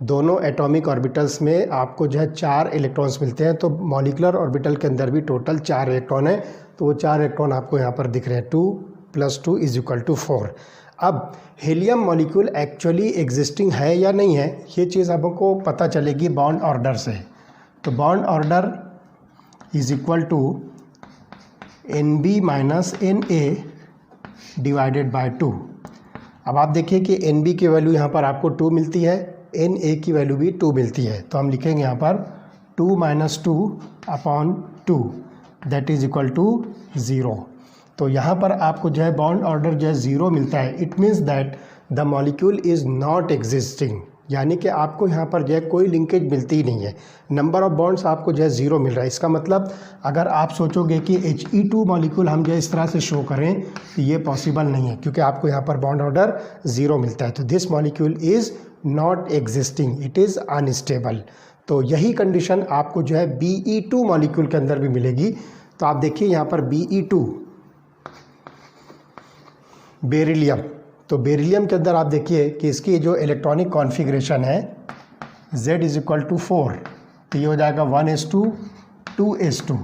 दोनों एटॉमिक ऑर्बिटल्स में आपको जो है 4 इलेक्ट्रॉन्स मिलते हैं। तो मॉलिक्यूलर ऑर्बिटल के अंदर भी टोटल 4 इलेक्ट्रॉन है। तो वो 4 इलेक्ट्रॉन आपको यहाँ पर दिख रहे हैं, 2 + 2 = 4। अब हीलियम मॉलिक्यूल एक्चुअली एग्जिस्टिंग है या नहीं है, ये चीज़ हमको पता चलेगी बॉन्ड ऑर्डर से। तो bond order is equal to NB minus NA divided by 2। अब आप देखिए कि NB की वैल्यू यहाँ पर आपको 2 मिलती है, NA की वैल्यू भी 2 मिलती है। तो हम लिखेंगे यहाँ पर 2 minus 2 upon 2 that is equal to 0। तो यहाँ पर आपको जो है बॉन्ड ऑर्डर जो है 0 मिलता है। It means that the molecule is not existing, यानी कि आपको यहाँ पर जो है कोई लिंकेज मिलती ही नहीं है। नंबर ऑफ बॉन्ड्स आपको जो है 0 मिल रहा है। इसका मतलब अगर आप सोचोगे कि He2 मॉलिक्यूल हम जो है इस तरह से शो करें तो ये पॉसिबल नहीं है, क्योंकि आपको यहाँ पर बॉन्ड ऑर्डर 0 मिलता है। तो this molecule is not existing, it is unstable. तो यही कंडीशन आपको जो है Be2 मॉलिक्यूल के अंदर भी मिलेगी। तो आप देखिए यहाँ पर Be2 बेरिलियम, तो बेरिलियम के अंदर आप देखिए कि इसकी जो इलेक्ट्रॉनिक कॉन्फ़िगरेशन है Z इज इक्वल टू 4, तो ये हो जाएगा 1s2 2s2।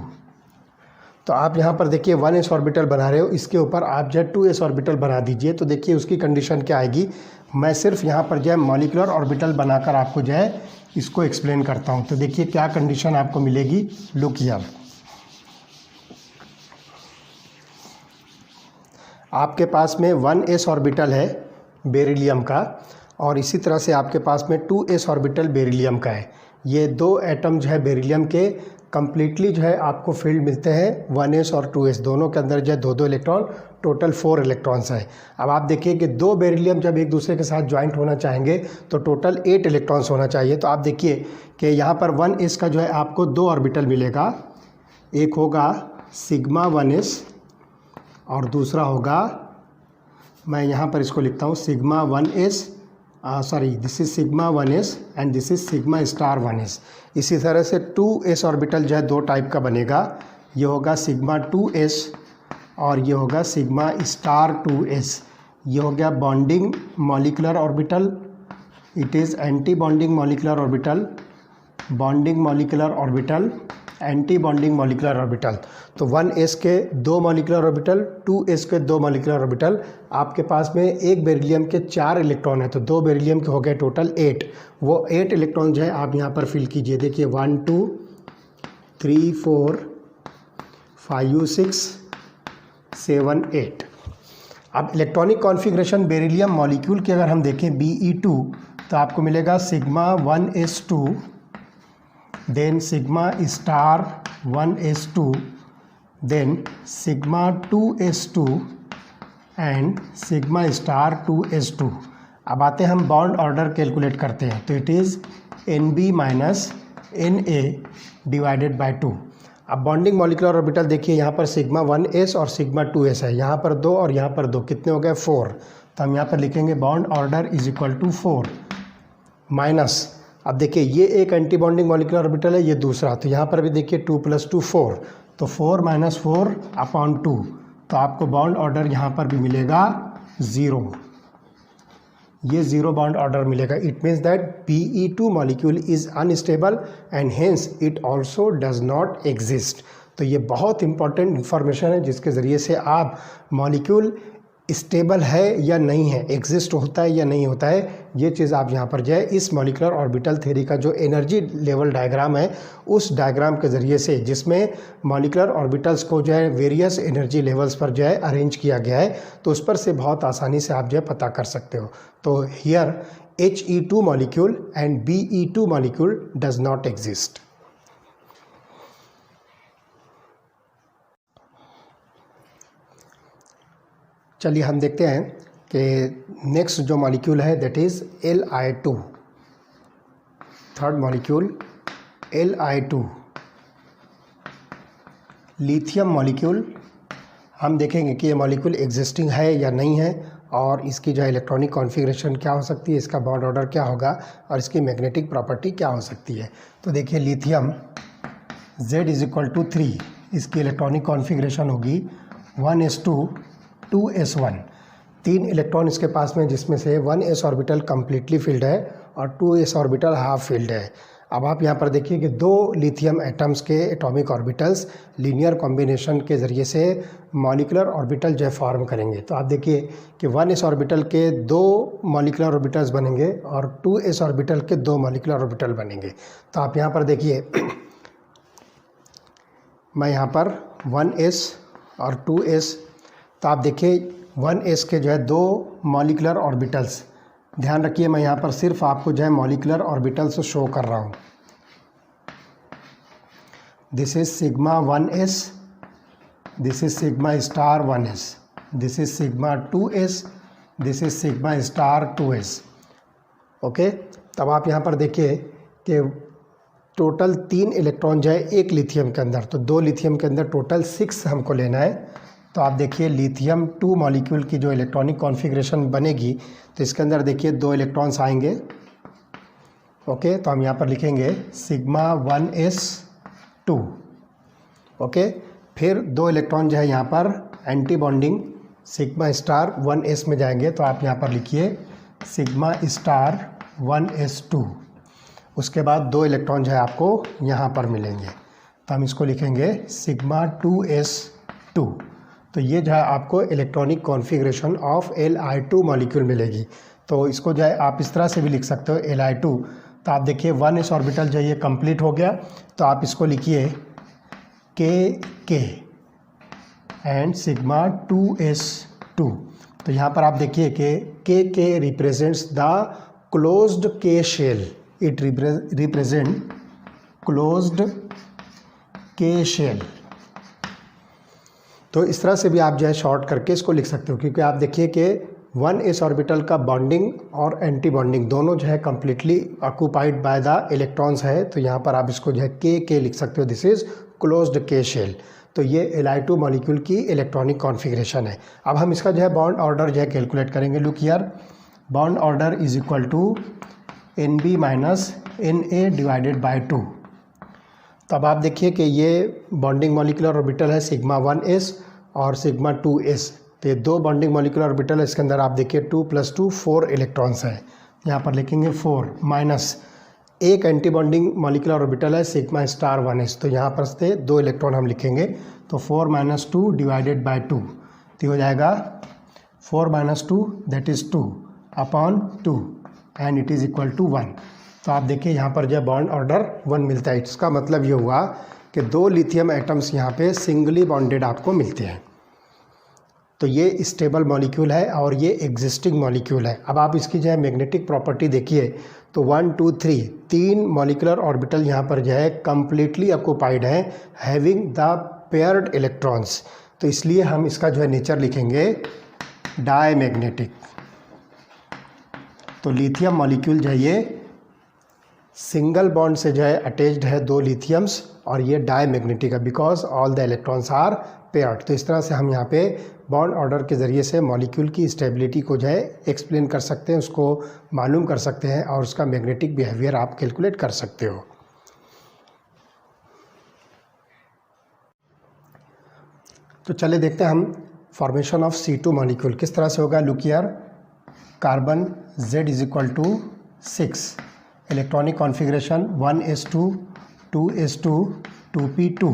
तो आप यहाँ पर देखिए 1s ऑर्बिटल बना रहे हो, इसके ऊपर आप जो है 2s ऑर्बिटल बना दीजिए। तो देखिए उसकी कंडीशन क्या आएगी। मैं सिर्फ यहाँ पर जो है मॉलिक्यूलर ऑर्बिटल बनाकर आपको जो है इसको एक्सप्लेन करता हूँ। तो देखिए क्या कंडीशन आपको मिलेगी। लुक हियर, आपके पास में 1s ऑर्बिटल है बेरिलियम का, और इसी तरह से आपके पास में 2s ऑर्बिटल बेरिलियम का है। ये दो एटम जो है बेरिलियम के कम्प्लीटली जो है आपको फील्ड मिलते हैं 1s और 2s, दोनों के अंदर जो है 2-2 इलेक्ट्रॉन, टोटल 4 इलेक्ट्रॉन्स है। अब आप देखिए कि दो बेरिलियम जब एक दूसरे के साथ ज्वाइंट होना चाहेंगे तो टोटल 8 इलेक्ट्रॉन्स होना चाहिए। तो आप देखिए कि यहाँ पर 1s का जो है आपको 2 ऑर्बिटल मिलेगा, एक होगा सिग्मा 1s और दूसरा होगा, मैं यहाँ पर इसको लिखता हूँ sigma 1s, this is sigma 1s and this is sigma star 1s। इसी तरह से 2s ऑर्बिटल जो है 2 टाइप का बनेगा, ये होगा सिग्मा 2s और ये होगा सिग्मा स्टार 2s। ये हो गया bonding molecular orbital, it is anti bonding molecular orbital, bonding molecular orbital, anti bonding molecular orbital. तो 1s के 2 मॉलिकुलर ऑर्बिटल, 2s के 2 मॉलिकुलर ऑर्बिटल। आपके पास में एक बेरिलियम के 4 इलेक्ट्रॉन है, तो 2 बेरिलियम के हो गए टोटल 8। वो 8 इलेक्ट्रॉन जो है आप यहाँ पर फिल कीजिए। देखिए 1 2 3 4 5 6 7 8। अब इलेक्ट्रॉनिक कॉन्फ़िगरेशन बेरिलियम मॉलिक्यूल की अगर हम देखें Be2, तो आपको मिलेगा sigma 1s2, then sigma star 1s2, then sigma 2s2 and sigma star 2s2। अब आते हैं हम बॉन्ड ऑर्डर कैलकुलेट करते हैं। तो it is NB minus NA divided by 2। अब बॉन्डिंग मॉलिकुलर ऑर्बिटल देखिए यहाँ पर सिग्मा 1s और सिग्मा 2s है, यहाँ पर 2 और यहाँ पर 2, कितने हो गए 4। तो हम यहाँ पर लिखेंगे bond order is equal to 4 minus, अब देखिए ये एक एंटी बॉन्डिंग मॉलिकुलर ऑर्बिटल है, ये दूसरा। तो यहाँ पर भी देखिए 2 + 2 4, तो 4 - 4 अपॉन 2, तो आपको बॉन्ड ऑर्डर यहाँ पर भी मिलेगा 0। ये 0 बॉन्ड ऑर्डर मिलेगा। It means that Be2 molecule is unstable and hence it also does not exist. तो ये बहुत इंपॉर्टेंट इन्फॉर्मेशन है जिसके ज़रिए से आप मॉलिक्यूल स्टेबल है या नहीं है, एग्जिस्ट होता है या नहीं होता है, ये चीज़ आप यहाँ पर जो है इस मॉलिकुलर ऑर्बिटल थ्योरी का जो एनर्जी लेवल डायग्राम है उस डायग्राम के ज़रिए से, जिसमें मॉलिकुलर ऑर्बिटल्स को जो है वेरियस एनर्जी लेवल्स पर जो है अरेंज किया गया है, तो उस पर से बहुत आसानी से आप जो है पता कर सकते हो। तो here He2 molecule and Be2 molecule does not exist. चलिए हम देखते हैं कि नेक्स्ट जो मॉलिक्यूल है that is Li2, third molecule Li2 lithium molecule. हम देखेंगे कि ये मॉलिक्यूल एग्जिस्टिंग है या नहीं है, और इसकी जो है इलेक्ट्रॉनिक कॉन्फ़िगरेशन क्या हो सकती है, इसका बॉन्ड ऑर्डर क्या होगा, और इसकी मैग्नेटिक प्रॉपर्टी क्या हो सकती है। तो देखिए lithium Z is equal to 3, इसकी इलेक्ट्रॉनिक कॉन्फ़िगरेशन होगी 1s2 2s1। 3 इलेक्ट्रॉन इसके पास में, जिसमें से 1s ऑर्बिटल कम्प्लीटली फिल्ड है और 2s ऑर्बिटल हाफ फिल्ड है। अब आप यहाँ पर देखिए कि दो लिथियम एटम्स के एटॉमिक ऑर्बिटल्स लीनियर कॉम्बिनेशन के ज़रिए से मॉलिक्यूलर ऑर्बिटल जो है फॉर्म करेंगे। तो आप देखिए कि 1s ऑर्बिटल के 2 मॉलिक्यूलर ऑर्बिटल्स बनेंगे और 2s ऑर्बिटल के 2 मॉलिक्यूलर ऑर्बिटल बनेंगे। तो आप यहाँ पर देखिए मैं यहाँ पर 1s और 2s, तो आप देखिए 1s के जो है 2 मॉलिक्यूलर ऑर्बिटल्स, ध्यान रखिए मैं यहाँ पर सिर्फ आपको जो है मॉलिक्यूलर ऑर्बिटल्स शो कर रहा हूँ। This is sigma 1s, this is sigma star 1s, this is sigma 2s, this is sigma star 2s। Okay, तब आप यहाँ पर देखिए कि टोटल 3 इलेक्ट्रॉन जो है एक लिथियम के अंदर, तो 2 लिथियम के अंदर टोटल 6 हमको लेना है। तो आप देखिए लिथियम 2 मॉलिक्यूल की जो इलेक्ट्रॉनिक कॉन्फ़िगरेशन बनेगी, तो इसके अंदर देखिए 2 इलेक्ट्रॉन्स आएंगे। ओके, तो हम यहाँ पर लिखेंगे सिग्मा 1s2। ओके, फिर 2 इलेक्ट्रॉन जो है यहाँ पर anti bonding sigma star 1s में जाएंगे, तो आप यहाँ पर लिखिए सिग्मा स्टार 1s2। उसके बाद 2 इलेक्ट्रॉन जो है आपको यहाँ पर मिलेंगे, तो हम इसको लिखेंगे सिग्मा 2s2। तो ये जो है आपको electronic configuration of Li2 molecule मिलेगी। तो इसको जो है आप इस तरह से भी लिख सकते हो Li2। तो आप देखिए 1s ऑर्बिटल जो है ये कंप्लीट हो गया, तो आप इसको लिखिए K एंड सिग्मा 2s2। तो यहाँ पर आप देखिए कि K represents the closed K shell, it represent closed K shell. तो इस तरह से भी आप जो है शॉर्ट करके इसको लिख सकते हो, क्योंकि आप देखिए कि 1s ऑर्बिटल का बॉन्डिंग और एंटी बॉन्डिंग दोनों जो है completely occupied by the electrons है। तो यहाँ पर आप इसको जो है K लिख सकते हो, this is closed K shell. तो ये Li2 मॉलिक्यूल की इलेक्ट्रॉनिक कॉन्फ़िगरेशन है। अब हम इसका जो है बॉन्ड ऑर्डर जो है कैलकुलेट करेंगे। Look here, bond order is equal to Nb minus Na divided by 2। तो अब आप देखिए कि ये बॉन्डिंग मॉलिक्यूलर ऑर्बिटल है सिग्मा 1s और सिग्मा 2s। तो ये 2 बॉन्डिंग मॉलिक्यूलर ऑर्बिटल है, इसके अंदर आप देखिए 2 + 2 4 इलेक्ट्रॉन्स हैं। यहाँ पर लिखेंगे 4 माइनस एक एंटी बॉन्डिंग मॉलिक्यूलर ऑर्बिटल है सिग्मा स्टार 1s। तो यहाँ पर से 2 इलेक्ट्रॉन हम लिखेंगे, तो 4 - 2 डिवाइडेड बाय 2, तो हो जाएगा 4 - 2 that is 2 upon 2 and it is equal to 1। तो आप देखिए यहाँ पर जो बॉन्ड ऑर्डर 1 मिलता है। इसका मतलब ये हुआ कि 2 लिथियम एटम्स यहाँ पे सिंगली बॉन्डेड आपको मिलते हैं। तो ये स्टेबल मॉलिक्यूल है और ये एग्जिस्टिंग मॉलिक्यूल है। अब आप इसकी जो है मैग्नेटिक प्रॉपर्टी देखिए, तो 1 2 3 मॉलिक्यूलर ऑर्बिटल यहाँ पर जो है कम्प्लीटली ऑक्यूपाइड है हैविंग द पेयर्ड इलेक्ट्रॉन्स। तो इसलिए हम इसका जो है नेचर लिखेंगे डायमैग्नेटिक। तो लिथियम मॉलिक्यूल जो है ये सिंगल बॉन्ड से जो है अटैच्ड है 2 लिथियम्स, और ये डायमैग्नेटिक है because all the electrons are paired. तो इस तरह से हम यहाँ पे बॉन्ड ऑर्डर के ज़रिए से मॉलिक्यूल की स्टेबिलिटी को जो है एक्सप्लेन कर सकते हैं, उसको मालूम कर सकते हैं और उसका मैग्नेटिक बिहेवियर आप कैलकुलेट कर सकते हो। तो चले देखते हैं हम फॉर्मेशन ऑफ C2 मॉलिक्यूल किस तरह से होगा। Look here, carbon Z is equal to 6, electronic configuration 1s2 2s2 2p2।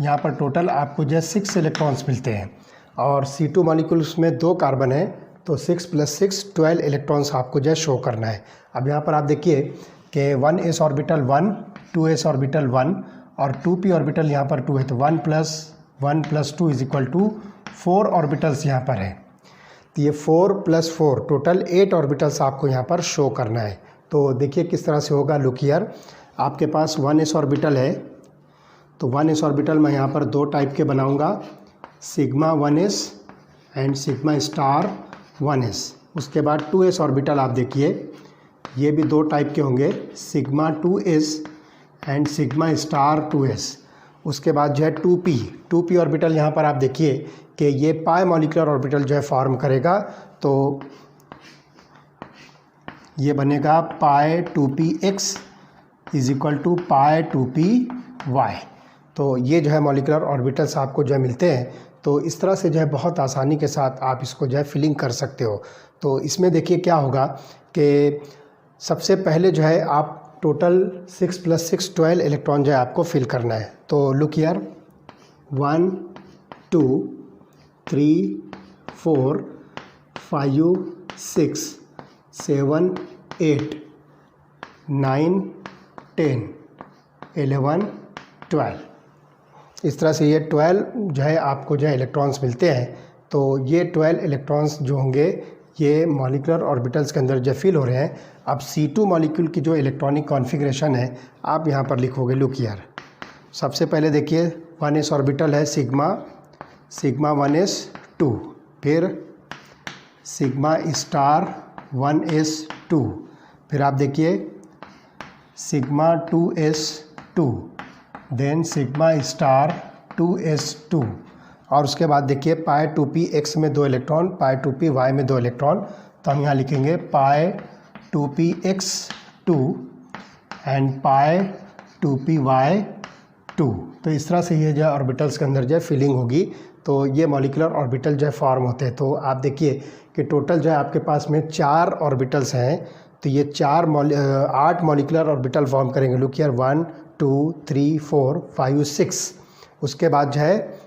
यहाँ पर टोटल आपको जो है 6 इलेक्ट्रॉन्स मिलते हैं और C2 मॉलिक्यूल्स में 2 कार्बन है, तो 6 + 6 12 इलेक्ट्रॉन्स आपको जो है शो करना है। अब यहाँ पर आप देखिए कि 1s ऑर्बिटल 1, 2s ऑर्बिटल 1 और 2p ऑर्बिटल यहाँ पर 2 है, तो 1 + 1 + 2 इज इक्वल टू 4 ऑर्बिटल्स यहाँ पर है। तो ये 4 + 4 टोटल 8 ऑर्बिटल्स आपको यहाँ पर शो करना है। तो देखिए किस तरह से होगा। लुक हियर, आपके पास 1s ऑर्बिटल है, तो 1s ऑर्बिटल मैं यहाँ पर 2 टाइप के बनाऊँगा, sigma 1s and sigma star 1s। उसके बाद 2s ऑर्बिटल आप देखिए ये भी 2 टाइप के होंगे, sigma 2s and sigma star 2s। उसके बाद जो है 2p ऑर्बिटल यहाँ पर आप देखिए कि ये पाई मॉलिक्यूलर ऑर्बिटल जो है फॉर्म करेगा, तो ये बनेगा pi 2px is equal to pi 2py। तो ये जो है मॉलिक्यूलर ऑर्बिटल्स आपको जो है मिलते हैं। तो इस तरह से जो है बहुत आसानी के साथ आप इसको जो है फिलिंग कर सकते हो। तो इसमें देखिए क्या होगा कि सबसे पहले जो है आप टोटल 6 + 6 12 इलेक्ट्रॉन जो है आपको फिल करना है। तो लुक हियर 1 2 3 4 5 6 7 8 9 10 11 12 इस तरह से ये 12 जो है आपको जो है इलेक्ट्रॉन्स मिलते हैं। तो ये 12 इलेक्ट्रॉन्स जो होंगे ये मॉलिक्यूलर ऑर्बिटल्स के अंदर जो फिल हो रहे हैं। अब C2 मॉलिक्यूल की जो इलेक्ट्रॉनिक कॉन्फ़िगरेशन है आप यहाँ पर लिखोगे। लुक हियर सबसे पहले देखिए 1s ऑर्बिटल है सिग्मा 1s2, फिर सिग्मा स्टार 1s2, फिर आप देखिए sigma 2s2, then sigma star 2s2, और उसके बाद देखिए पाई 2p x में 2 इलेक्ट्रॉन, पाई 2p y में 2 इलेक्ट्रॉन। तो हम यहाँ लिखेंगे पाई 2p x2 and pi 2p y2। तो इस तरह से ये जो है ऑर्बिटल्स के अंदर जो है फिलिंग होगी। तो ये मॉलिक्यूलर ऑर्बिटल जो है फॉर्म होते हैं। तो आप देखिए कि टोटल जो है आपके पास में 4 ऑर्बिटल्स हैं। तो ये 8 मॉलिक्यूलर ऑर्बिटल फॉर्म करेंगे। Look here 1 2 3 4 5 6। उसके बाद जो है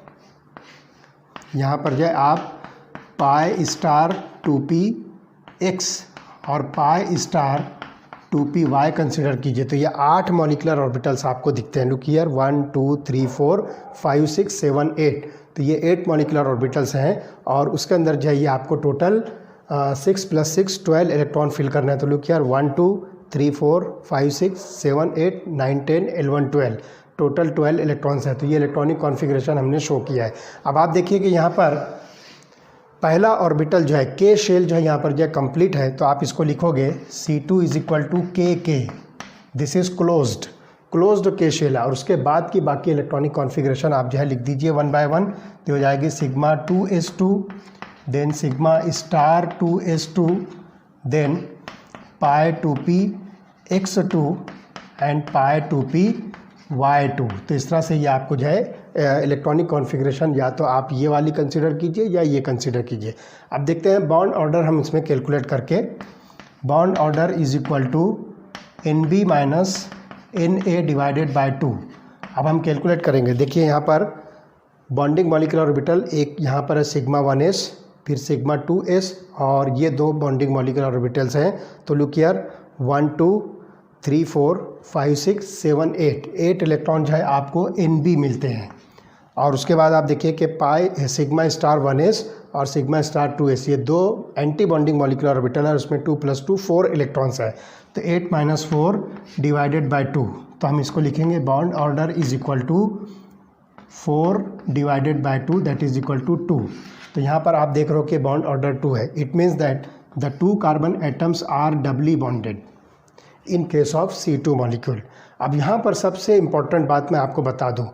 यहाँ पर जो है आप पाई स्टार 2p x और pi star 2p y consider कीजिए। तो ये 8 मॉलिक्यूलर ऑर्बिटल्स आपको दिखते हैं। Look here 1 2 3 4 5 6 7 8। तो ये 8 मॉलिक्यूलर ऑर्बिटल्स हैं और उसके अंदर जो है ये आपको टोटल 6 + 6 12 इलेक्ट्रॉन फिल करना है। तो लुक हियर 1 2 3 4 5 6 7 8 9 10 11 12 टोटल 12 इलेक्ट्रॉन्स हैं। तो ये इलेक्ट्रॉनिक कॉन्फ़िगरेशन हमने शो किया है। अब आप देखिए कि यहाँ पर पहला ऑर्बिटल जो है के शेल जो है यहाँ पर जो है कंप्लीट है। तो आप इसको लिखोगे C2 = KK, this is closed के शेल है। और उसके बाद की बाकी इलेक्ट्रॉनिक कॉन्फ़िगरेशन आप जो है लिख दीजिए 1 बाय 1। तो हो जाएगी sigma 2s2, then sigma star 2s2, then pi 2p x2 and pi 2p y2। तो इस तरह से ये आपको जो है इलेक्ट्रॉनिक कॉन्फ़िगरेशन या तो आप ये वाली कंसीडर कीजिए या ये कंसीडर कीजिए। अब देखते हैं बॉन्ड ऑर्डर हम इसमें कैलकुलेट करके। Bond order = NB - NA / 2। अब हम कैलकुलेट करेंगे। देखिए यहाँ पर बॉन्डिंग मॉलिक्यूलर ऑर्बिटल एक यहाँ पर है सिग्मा 1s, फिर सिग्मा 2s, और ये 2 बॉन्डिंग मॉलिक्यूलर ऑर्बिटल्स हैं। तो लुक हियर 1 2 3 4 5 6 7 8 इलेक्ट्रॉन जो है आपको NB मिलते हैं। और उसके बाद आप देखिए कि पाई सिग्मा स्टार 1s और सिग्मा स्टार 2s ये 2 एंटी बॉन्डिंग मॉलिक्यूलर ऑर्बिटल है। उसमें 2 + 2 4 इलेक्ट्रॉन्स है। तो 8 - 4 / 2। तो हम इसको लिखेंगे bond order = 4 / 2 that is equal to 2। तो यहाँ पर आप देख रहे हो कि बॉन्ड ऑर्डर 2 है। It means that the 2 carbon atoms are doubly bonded in case of C2 molecule. अब यहाँ पर सबसे इम्पॉर्टेंट बात मैं आपको बता दूँ,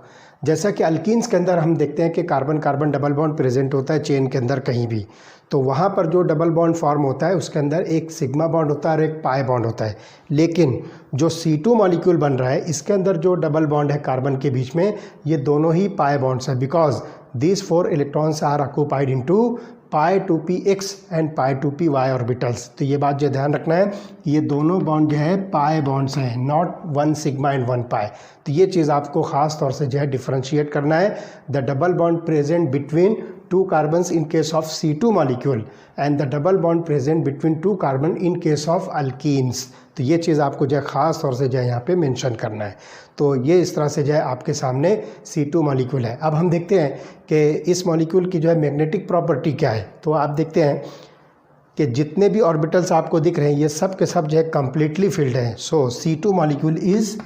जैसा कि अल्कीन्स के अंदर हम देखते हैं कि carbon carbon double bond present होता है चेन के अंदर कहीं भी। तो वहाँ पर जो डबल बॉन्ड फॉर्म होता है उसके अंदर एक सिग्मा बॉन्ड होता है और एक पाई बॉन्ड होता है। लेकिन जो C2 मॉलिक्यूल बन रहा है इसके अंदर जो डबल बॉन्ड है कार्बन के बीच में, ये दोनों ही पाई बॉन्ड्स हैं, because these 4 electrons are occupied into pi 2p x and pi 2p y orbitals. तो ये बात जो ध्यान रखना है कि ये दोनों बॉन्ड जो है पाई बॉन्ड्स हैं, नॉट 1 सिग्मा एंड 1 पाई। तो ये चीज़ आपको ख़ास तौर से जो है डिफ्रेंशिएट करना है। The double bond present between 2 carbons in case of C2 molecule and the double bond present between 2 carbon in case of alkenes. तो ये चीज़ आपको जो है ख़ास तौर से जो है यहाँ पे मेंशन करना है। तो ये इस तरह से जो है आपके सामने C2 मॉलिक्यूल है। अब हम देखते हैं कि इस मॉलिक्यूल की जो है मैग्नेटिक प्रॉपर्टी क्या है। तो आप देखते हैं कि जितने भी ऑर्बिटल्स आपको दिख रहे हैं ये सब के सब जो है कम्प्लीटली फिल्ड हैं। सो C2 मॉलिक्यूल इज़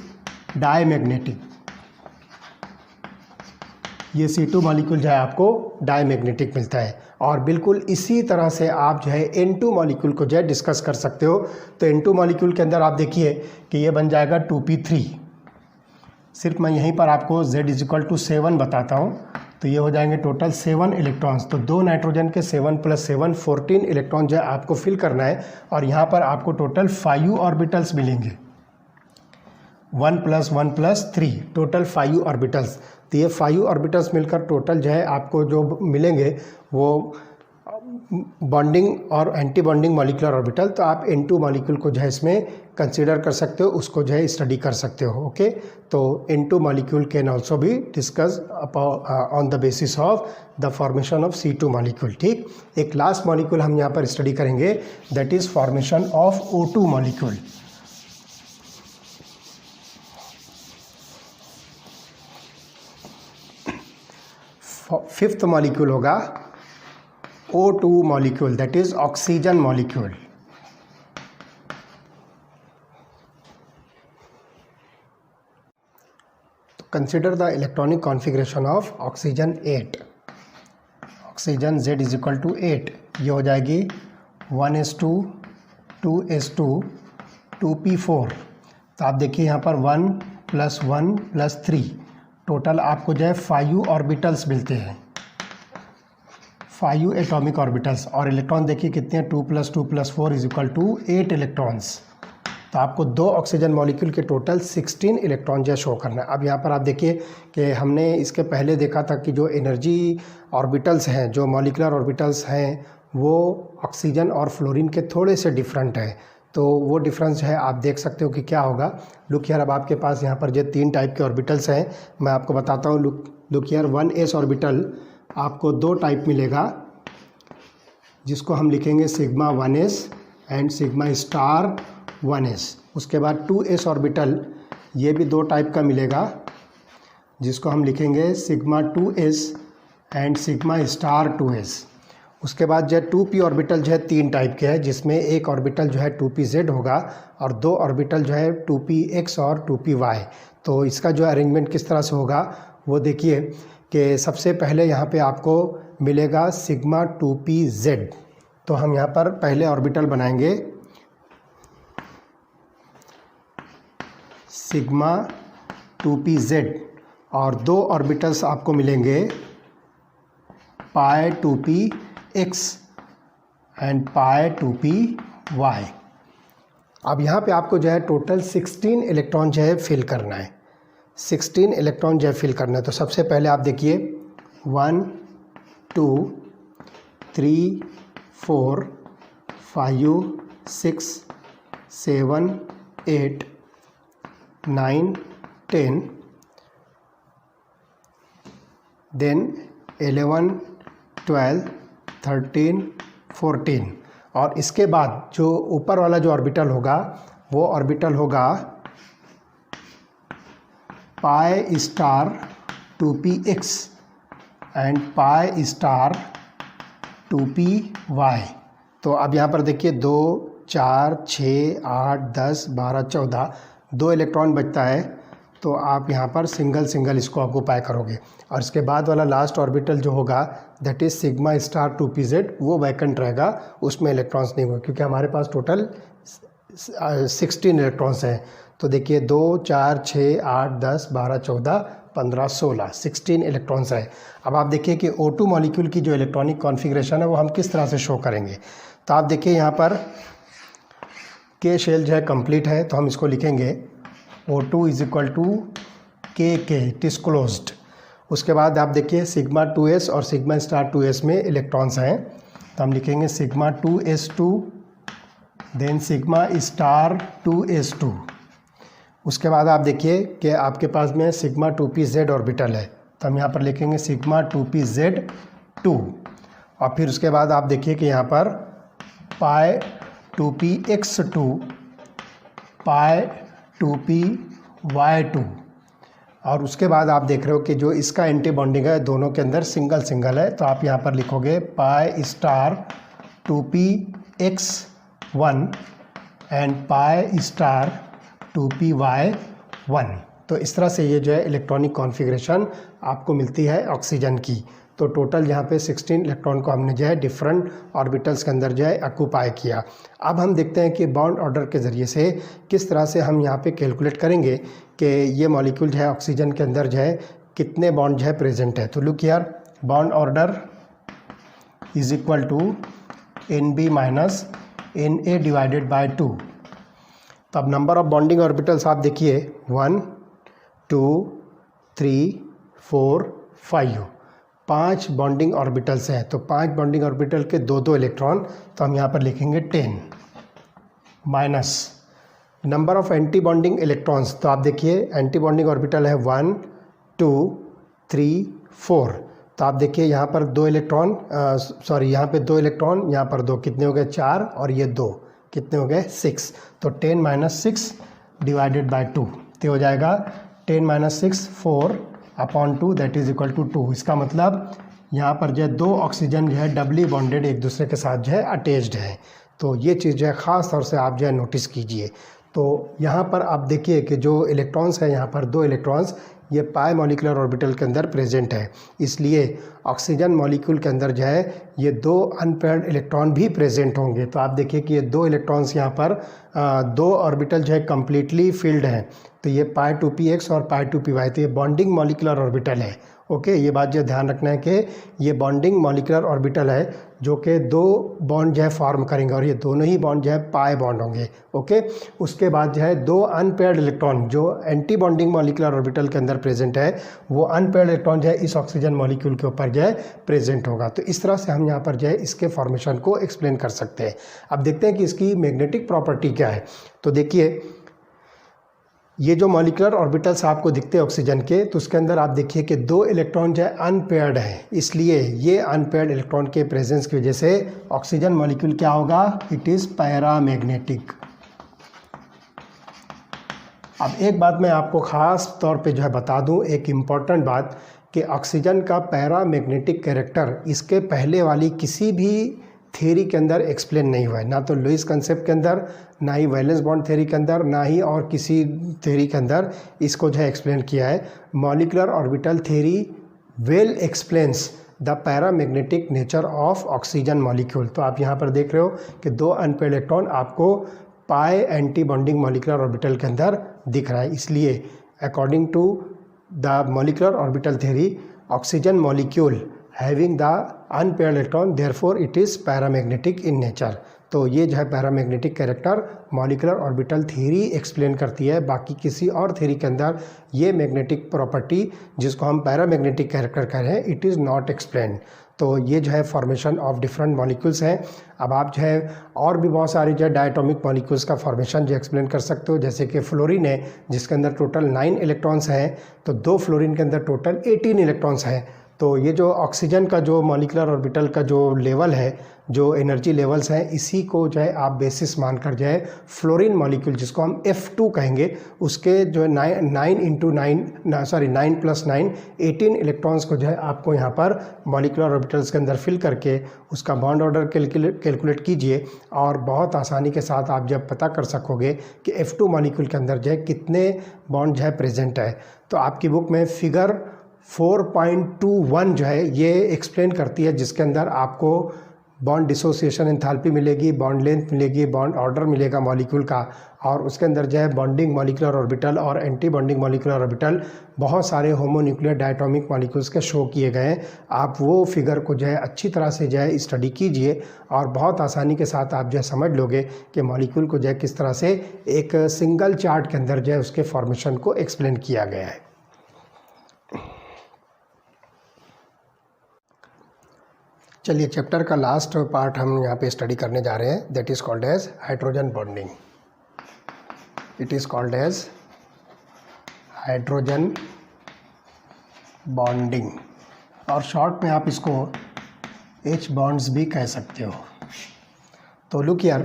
डायमैग्नेटिक। ये C2 मॉलिक्यूल जो है आपको डायमैग्नेटिक मिलता है। और बिल्कुल इसी तरह से आप जो है N2 मॉलिक्यूल को जो है डिस्कस कर सकते हो। तो N2 मॉलिक्यूल के अंदर आप देखिए कि ये बन जाएगा 2p3। सिर्फ मैं यहीं पर आपको Z = 7 बताता हूँ। तो ये हो जाएंगे टोटल 7 इलेक्ट्रॉन्स। तो 2 नाइट्रोजन के 7 + 7 14 इलेक्ट्रॉन जो है आपको फिल करना है। और यहाँ पर आपको टोटल 5 ऑर्बिटल्स मिलेंगे, 1 + 1 + 3 टोटल 5 ऑर्बिटल्स। तो ये 5 ऑर्बिटल्स मिलकर टोटल जो है आपको जो मिलेंगे वो बॉन्डिंग और एंटी बॉन्डिंग मॉलिक्यूलर ऑर्बिटल। तो आप N2 मॉलिक्यूल को जो है इसमें कंसिडर कर सकते हो, उसको जो है स्टडी कर सकते हो। ओके, तो N2 मॉलिक्यूल कैन ऑल्सो भी discuss on the basis of the formation of C2 molecule. ठीक, एक लास्ट मॉलिक्यूल हम यहाँ पर स्टडी करेंगे, that is formation of O2 molecule. Fifth molecule होगा O2 molecule, that is oxygen molecule. Consider the electronic configuration of oxygen 8। Oxygen Z is equal to 8, ये हो जाएगी 1s2 2s2 2p4। तो आप देखिए यहाँ पर 1 + 1 + 3, टोटल आपको जो है 5 ऑर्बिटल्स मिलते हैं, 5 एटॉमिक ऑर्बिटल्स। और इलेक्ट्रॉन देखिए कितने हैं, 2 + 2 + 4 इज इक्वल टू 8 इलेक्ट्रॉन्स। तो आपको 2 ऑक्सीजन मॉलिक्यूल के टोटल 16 इलेक्ट्रॉन जो शो करना है। अब यहाँ पर आप देखिए कि हमने इसके पहले देखा था कि जो एनर्जी ऑर्बिटल्स हैं, जो मॉलिक्यूलर ऑर्बिटल्स हैं, वो ऑक्सीजन और फ्लोरीन के थोड़े से डिफरेंट है। तो वो डिफरेंस है, आप देख सकते हो कि क्या होगा। लुक हियर, अब आपके पास यहाँ पर जो 3 टाइप के ऑर्बिटल्स हैं, मैं आपको बताता हूँ। लुक हियर, 1s ऑर्बिटल आपको 2 टाइप मिलेगा, जिसको हम लिखेंगे sigma 1s and sigma star 1s। उसके बाद 2s ऑर्बिटल, ये भी 2 टाइप का मिलेगा, जिसको हम लिखेंगे sigma 2s and sigma star 2s। उसके बाद जो है 2p ऑर्बिटल जो है 3 टाइप के हैं, जिसमें एक ऑर्बिटल जो है 2pz होगा और 2 ऑर्बिटल जो है 2px और 2py। तो इसका जो अरेंजमेंट किस तरह से होगा वो देखिए कि सबसे पहले यहाँ पे आपको मिलेगा सिग्मा 2pz। तो हम यहाँ पर पहले ऑर्बिटल बनाएंगे सिग्मा 2pz और 2 ऑर्बिटल्स आपको मिलेंगे पाई 2px एंड पाई 2py। अब यहाँ पे आपको जो है टोटल 16 इलेक्ट्रॉन जो है फिल करना है, 16 इलेक्ट्रॉन जो है फिल करना है। तो सबसे पहले आप देखिए 1 2 3 4 5 6 7 8 9 10, देन 11 12 13 14। और इसके बाद जो ऊपर वाला जो ऑर्बिटल होगा वो ऑर्बिटल होगा pi star 2px and pi star 2py। तो अब यहाँ पर देखिए 2 4 6 8 10 12 14, 2 इलेक्ट्रॉन बचता है। तो आप यहाँ पर सिंगल सिंगल इसको ऑक्यूपाई करोगे। और इसके बाद वाला लास्ट ऑर्बिटल जो होगा that is sigma star 2pz, वो वैकेंट रहेगा, उसमें इलेक्ट्रॉन्स नहीं होगा, क्योंकि हमारे पास टोटल 16 इलेक्ट्रॉन्स हैं। तो देखिए 2 4 6 8 10 12 14 15 16, 16 इलेक्ट्रॉन्स है। अब आप देखिए कि O2 मॉलिक्यूल की जो इलेक्ट्रॉनिक कॉन्फ़िगरेशन है वो हम किस तरह से शो करेंगे। तो आप देखिए यहाँ पर K शेल जो है कंप्लीट है, तो हम इसको लिखेंगे O2 इज इक्वल टू के, इट इज़ क्लोज्ड। उसके बाद आप देखिए सिग्मा 2s और सिग्मा स्टार 2s में इलेक्ट्रॉन्स हैं, तो हम लिखेंगे sigma 2s2 then sigma star 2s2। उसके बाद आप देखिए कि आपके पास में सिग्मा 2pz ऑर्बिटल है, तो हम यहाँ पर लिखेंगे सिग्मा 2pz2। और फिर उसके बाद आप देखिए कि यहाँ पर पाई 2px2 पाई 2py2। और उसके बाद आप देख रहे हो कि जो इसका एंटी बॉन्डिंग है दोनों के अंदर सिंगल सिंगल है, तो आप यहाँ पर लिखोगे pi star 2px1 and pi star 2py1। तो इस तरह से ये जो है इलेक्ट्रॉनिक कॉन्फ़िगरेशन आपको मिलती है ऑक्सीजन की। तो टोटल यहाँ पे 16 इलेक्ट्रॉन को हमने जो है डिफरेंट ऑर्बिटल्स के अंदर जो है ऑक्यूपाई किया। अब हम देखते हैं कि बॉन्ड ऑर्डर के ज़रिए से किस तरह से हम यहाँ पे कैलकुलेट करेंगे कि ये मॉलिक्यूल जो है ऑक्सीजन के अंदर जो है कितने बॉन्ड जो है प्रेजेंट है। तो look here, bond order is equal to NB minus NA divided by 2। तो अब नंबर ऑफ बॉन्डिंग ऑर्बिटल्स आप देखिए 1 2 3 4 5, 5 बॉन्डिंग ऑर्बिटल्स हैं। तो 5 बॉन्डिंग ऑर्बिटल के 2 2 इलेक्ट्रॉन, तो हम यहाँ पर लिखेंगे 10 minus number of anti bonding electrons, तो आप देखिए एंटी बॉन्डिंग ऑर्बिटल है 1 2 3 4। तो आप देखिए यहाँ पर 2 इलेक्ट्रॉन, सॉरी यहाँ पे 2 इलेक्ट्रॉन, यहाँ पर 2, कितने हो गए 4, और ये 2 कितने हो गए 6। तो 10 - 6 डिवाइडेड बाय 2, तो हो जाएगा 10 - 6 4/2 दैट इज इक्वल टू 2। इसका मतलब यहाँ पर जो है 2 ऑक्सीजन जो है डबली बॉन्डेड एक दूसरे के साथ जो है अटैच्ड है। तो ये चीज़ जो है ख़ास तौर से आप जो है नोटिस कीजिए। तो यहाँ पर आप देखिए कि जो इलेक्ट्रॉन्स है, यहाँ पर 2 इलेक्ट्रॉन्स ये पाई मॉलिक्यूलर ऑर्बिटल के अंदर प्रेजेंट है, इसलिए ऑक्सीजन मॉलिक्यूल के अंदर जो है ये 2 अनपेयर्ड इलेक्ट्रॉन भी प्रेजेंट होंगे। तो आप देखिए कि ये 2 इलेक्ट्रॉन्स यहाँ पर 2 ऑर्बिटल जो है कम्प्लीटली फिल्ड हैं। तो ये पाई 2px और पाई 2py, तो ये बॉन्डिंग मॉलिक्यूलर ऑर्बिटल है। ओके, ये बात जो ध्यान रखना है कि ये बॉन्डिंग मॉलिक्यूलर ऑर्बिटल है जो कि 2 बॉन्ड जो है फॉर्म करेंगे, और ये दोनों ही बॉन्ड जो है पाई बॉन्ड होंगे। ओके, उसके बाद जो है 2 अनपेयर्ड इलेक्ट्रॉन जो एंटी बॉन्डिंग मॉलिक्यूलर ऑर्बिटल के अंदर प्रेजेंट है, वो अनपेयर्ड इलेक्ट्रॉन जो है इस ऑक्सीजन मॉलिक्यूल के ऊपर जो है प्रेजेंट होगा। तो इस तरह से हम यहाँ पर जो है इसके फॉर्मेशन को एक्सप्लेन कर सकते हैं। अब देखते हैं कि इसकी मैग्नेटिक प्रॉपर्टी क्या है। तो देखिए ये जो मॉलिक्यूलर ऑर्बिटल्स आपको दिखते हैं ऑक्सीजन के, तो उसके अंदर आप देखिए कि 2 इलेक्ट्रॉन जो है अनपेयर्ड हैं, इसलिए ये अनपेयर्ड इलेक्ट्रॉन के प्रेजेंस की वजह से ऑक्सीजन मॉलिक्यूल क्या होगा, इट इज़ पैरामैग्नेटिक। अब एक बात मैं आपको ख़ास तौर पे जो है बता दूं, एक इम्पॉर्टेंट बात, कि ऑक्सीजन का पैरामैग्नेटिक कैरेक्टर इसके पहले वाली किसी भी थ्योरी के अंदर एक्सप्लेन नहीं हुआ है, ना तो लुईस कंसेप्ट के अंदर, ना ही वैलेंस बॉन्ड थ्योरी के अंदर, ना ही और किसी थ्योरी के अंदर इसको जो है एक्सप्लेन किया है। Molecular orbital theory well explains the paramagnetic nature of oxygen molecule. तो आप यहाँ पर देख रहे हो कि 2 अनपेयर्ड इलेक्ट्रॉन आपको pi anti bonding molecular orbital के अंदर दिख रहा है, इसलिए according to the molecular orbital theory oxygen molecule having the unpaired electron therefore it is paramagnetic in nature. तो ये जो है paramagnetic character molecular orbital theory explain करती है, बाकी किसी और थ्योरी के अंदर ये मैग्नेटिक प्रॉपर्टी जिसको हम पैरामैग्नेटिक कैरेक्टर कह रहे हैं, इट इज़ नॉट एक्सप्लेन। तो ये जो है फॉर्मेशन ऑफ डिफरेंट मॉलिक्यूल्स हैं। अब आप जो है और भी बहुत सारी जो है डायटोमिक मॉलिक्यूल्स का फॉर्मेशन जो एक्सप्लेन कर सकते हो, जैसे कि फ्लोरीन है जिसके अंदर टोटल 9 इलेक्ट्रॉन्स हैं, तो 2 फ्लोरीन के अंदर टोटल 18 इलेक्ट्रॉन्स हैं। तो ये जो ऑक्सीजन का जो मॉलिक्यूलर ऑर्बिटल का जो लेवल है, जो एनर्जी लेवल्स हैं, इसी को जो है आप बेसिस मानकर जो है फ्लोरीन मॉलिक्यूल जिसको हम F2 कहेंगे, उसके जो है 9 + 9 18 इलेक्ट्रॉन्स को जो है आपको यहाँ पर मॉलिक्यूलर ऑर्बिटल्स के अंदर फिल करके उसका बॉन्ड ऑर्डर कैलकुलेट कीजिए, और बहुत आसानी के साथ आप जब पता कर सकोगे कि F2 मॉलिक्यूल के अंदर जो है कितने बॉन्ड जो है प्रेजेंट है। तो आपकी बुक में फिगर 4.21 जो है ये एक्सप्लेन करती है, जिसके अंदर आपको बॉन्ड डिसोसिएशन एंथैल्पी मिलेगी, बॉन्ड लेंथ मिलेगी, बॉन्ड ऑर्डर मिलेगा मॉलिक्यूल का, और उसके अंदर जो है बॉन्डिंग मॉलिक्यूलर ऑर्बिटल और एंटी बॉन्डिंग मॉलिक्यूलर ऑर्बिटल बहुत सारे होमोन्यूक्लियर डायटोमिक मॉलिक्यूल्स के शो किए गए हैं। आप वो फिगर को जो है अच्छी तरह से जो है स्टडी कीजिए, और बहुत आसानी के साथ आप जो है समझ लोगे कि मॉलिक्यूल को जो है किस तरह से एक सिंगल चार्ट के अंदर जो है उसके फॉर्मेशन को एक्सप्लेन किया गया है। चलिए चैप्टर का लास्ट पार्ट हम यहाँ पे स्टडी करने जा रहे हैं, that is called as hydrogen bonding. It is called as hydrogen bonding, और शॉर्ट में आप इसको H बॉन्ड्स भी कह सकते हो। तो लुक हियर,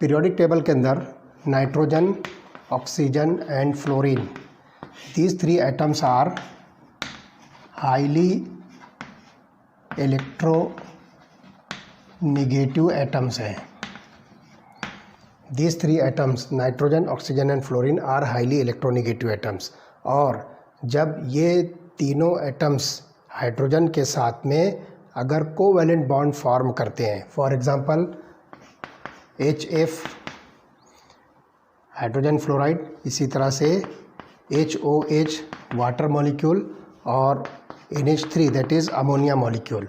पीरियोडिक टेबल के अंदर nitrogen, oxygen and fluorine, these 3 atoms are highly electronegative atoms हैं। These 3 atoms nitrogen, oxygen and fluorine are highly electronegative atoms, और जब ये तीनों एटम्स हाइड्रोजन के साथ में अगर कोवैलेंट बॉन्ड फॉर्म करते हैं, for example HF hydrogen fluoride, इसी तरह से HOH वाटर मॉलिक्यूल, और NH3 that is ammonia molecule.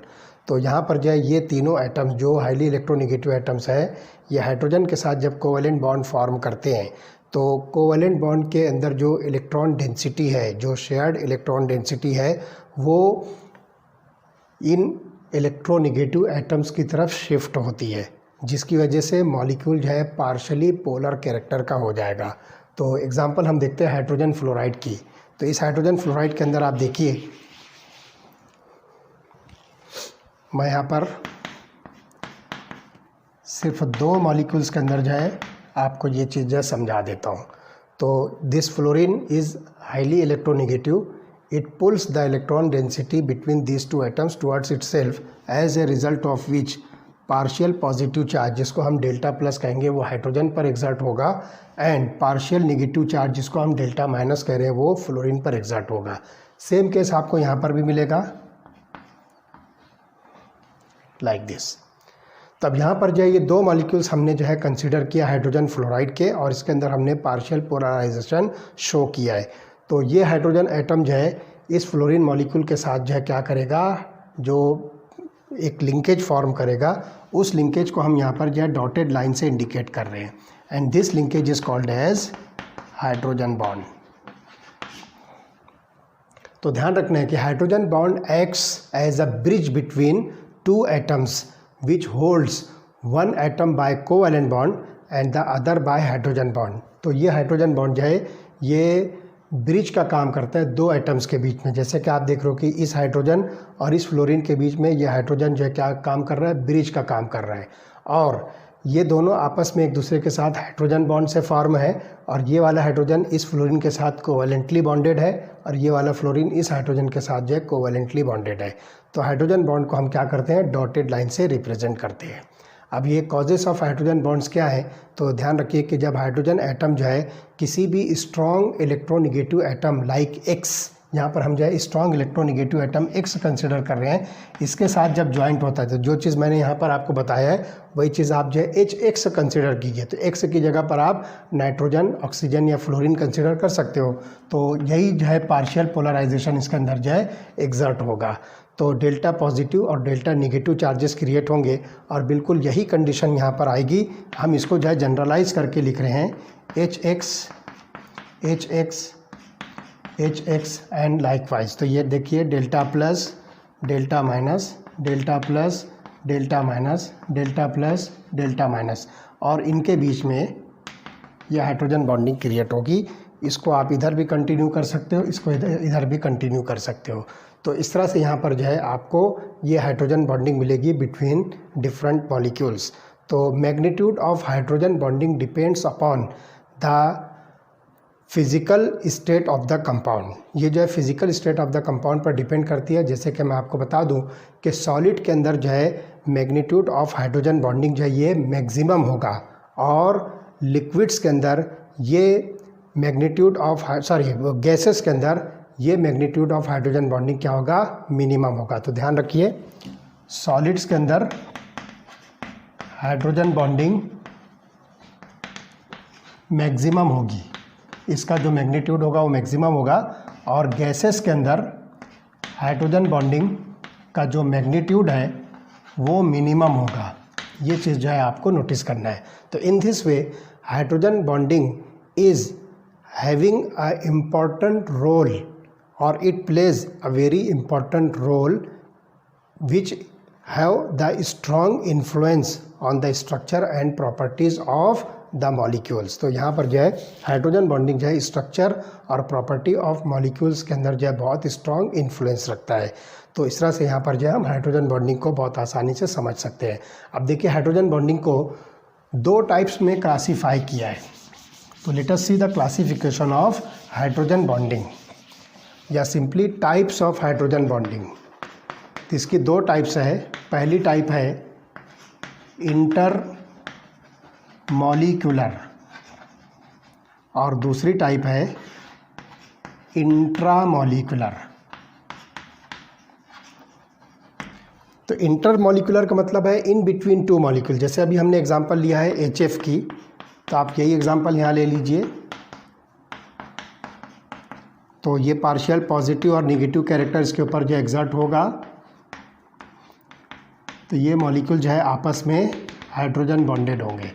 तो यहाँ पर जो है ये तीनों एटम्स जो हाईली इलेक्ट्रोनेगेटिव एटम्स हैं, ये हाइड्रोजन के साथ जब कोवैलेंट बॉन्ड फॉर्म करते हैं, तो कोवैलेंट बॉन्ड के अंदर जो इलेक्ट्रॉन डेंसिटी है, जो शेयर्ड इलेक्ट्रॉन डेंसिटी है, वो इन इलेक्ट्रोनेगेटिव एटम्स की तरफ शिफ्ट होती है। जिसकी वजह से मॉलिक्यूल जो है पार्शली पोलर कैरेक्टर का हो जाएगा। तो एग्जांपल हम देखते हैं हाइड्रोजन फ्लोराइड की। तो इस हाइड्रोजन फ्लोराइड के अंदर आप देखिए, मैं यहाँ पर सिर्फ 2 मॉलिक्यूल्स के अंदर जो है आपको ये चीज़ समझा देता हूँ। तो this fluorine is highly electronegative, it pulls the electron density between these 2 atoms towards itself, as a result of which partial positive charge, जिसको हम डेल्टा प्लस कहेंगे, वो हाइड्रोजन पर एक्सर्ट होगा, एंड पार्शियल नेगेटिव चार्ज जिसको हम delta minus कह रहे हैं वो फ्लोरीन पर एक्सर्ट होगा। सेम केस आपको यहाँ पर भी मिलेगा लाइक दिस। तब यहाँ पर जो है ये 2 मॉलिक्यूल्स हमने जो है कंसीडर किया हाइड्रोजन फ्लोराइड के, और इसके अंदर हमने पार्शियल पोलराइजेशन शो किया है। तो ये हाइड्रोजन एटम जो है इस फ्लोरीन मॉलिक्यूल के साथ जो है क्या करेगा, जो एक लिंकेज फॉर्म करेगा, उस लिंकेज को हम यहाँ पर जो है डॉटेड लाइन से इंडिकेट कर रहे हैं, and this linkage is called as hydrogen bond. तो ध्यान रखना है कि hydrogen bond acts as a bridge between 2 atoms which holds one atom by covalent bond and the other by hydrogen bond। तो ये हाइड्रोजन बॉन्ड जो है ये ब्रिज का काम करता है 2 एटम्स के बीच में। जैसे कि आप देख रहे हो कि इस हाइड्रोजन और इस फ्लोरीन के बीच में ये हाइड्रोजन जो है क्या काम कर रहा है, ब्रिज का काम कर रहा है, और ये दोनों आपस में एक दूसरे के साथ हाइड्रोजन बॉन्ड से फॉर्म है, और ये वाला हाइड्रोजन इस फ्लोरीन के साथ कोवैलेंटली बॉन्डेड है, और ये वाला फ्लोरीन इस हाइड्रोजन के साथ जो है कोवैलेंटली बॉन्डेड है। तो हाइड्रोजन बॉन्ड को हम क्या करते हैं, डॉटेड लाइन से रिप्रेजेंट करते हैं। अब ये कॉजेस ऑफ हाइड्रोजन बॉन्ड्स क्या है, तो ध्यान रखिए कि जब हाइड्रोजन एटम जो है किसी भी strong electronegative atom like x, यहाँ पर हम जो है strong electronegative atom x consider कर रहे हैं, इसके साथ जब ज्वाइंट होता है, तो जो चीज़ मैंने यहाँ पर आपको बताया है वही चीज़ आप जो है एच एक्स कंसिडर कीजिए। तो एक्स की जगह पर आप नाइट्रोजन, ऑक्सीजन या फ्लोरीन कंसिडर कर सकते हो। तो यही जो है पार्शियल पोलराइजेशन इसके अंदर जो है एग्जर्ट होगा। तो डेल्टा पॉजिटिव और डेल्टा नेगेटिव चार्जेस क्रिएट होंगे, और बिल्कुल यही कंडीशन यहाँ पर आएगी। हम इसको जो है जनरलाइज करके लिख रहे हैं एच एक्स एंड लाइकवाइज। तो ये देखिए delta plus, delta minus, delta plus, delta minus, delta plus, delta minus, और इनके बीच में ये हाइड्रोजन बॉन्डिंग क्रिएट होगी। इसको आप इधर भी कंटिन्यू कर सकते हो, इसको इधर भी कंटिन्यू कर सकते हो। तो इस तरह से यहाँ पर जो है आपको ये हाइड्रोजन बॉन्डिंग मिलेगी बिटवीन डिफरेंट मॉलिक्यूल्स। तो magnitude of hydrogen bonding depends upon the physical state of the compound. ये जो है physical state of the compound पर डिपेंड करती है। जैसे कि मैं आपको बता दूं कि सॉलिड के अंदर जो है मैग्नीट्यूड ऑफ हाइड्रोजन बॉन्डिंग जो है ये मैक्सिमम होगा, और लिक्विड्स के अंदर ये मैग्नीट्यूड ऑफ गैसेस के अंदर ये मैग्नीट्यूड ऑफ हाइड्रोजन बॉन्डिंग क्या होगा, मिनिमम होगा। तो ध्यान रखिए सॉलिड्स के अंदर हाइड्रोजन बॉन्डिंग मैक्सिमम होगी, इसका जो मैग्नीट्यूड होगा वो मैक्सिमम होगा, और गैसेस के अंदर हाइड्रोजन बॉन्डिंग का जो मैग्नीट्यूड है वो मिनिमम होगा। ये चीज़ जो है आपको नोटिस करना है। तो in this way hydrogen bonding is having a important role, और it plays a very important role which have the strong influence on the structure and properties of the molecules. तो यहाँ पर जो है हाइड्रोजन बॉन्डिंग जो है structure और property of molecules के अंदर जो है बहुत स्ट्रॉन्ग इन्फ्लुएंस रखता है। तो इस तरह से यहाँ पर जो है हम हाइड्रोजन बॉन्डिंग को बहुत आसानी से समझ सकते हैं। अब देखिए हाइड्रोजन बॉन्डिंग को 2 टाइप्स में क्लासीफाई किया है। तो let us see the classification of hydrogen bonding, या simply types of hydrogen bonding. तो इसकी 2 टाइप्स है। पहली टाइप है इंटर मॉलिक्यूलर, और दूसरी टाइप है इंट्रामॉलिक्यूलर। तो इंटरमॉलिक्यूलर का मतलब है इन बिटवीन 2 मॉलिक्यूल। जैसे अभी हमने एग्जांपल लिया है HF की, तो आप यही एग्जांपल यहाँ ले लीजिए। तो ये पार्शियल पॉजिटिव और नेगेटिव कैरेक्टर इसके ऊपर जो एग्जर्ट होगा, तो ये मॉलिक्यूल जो है आपस में हाइड्रोजन बॉन्डेड होंगे।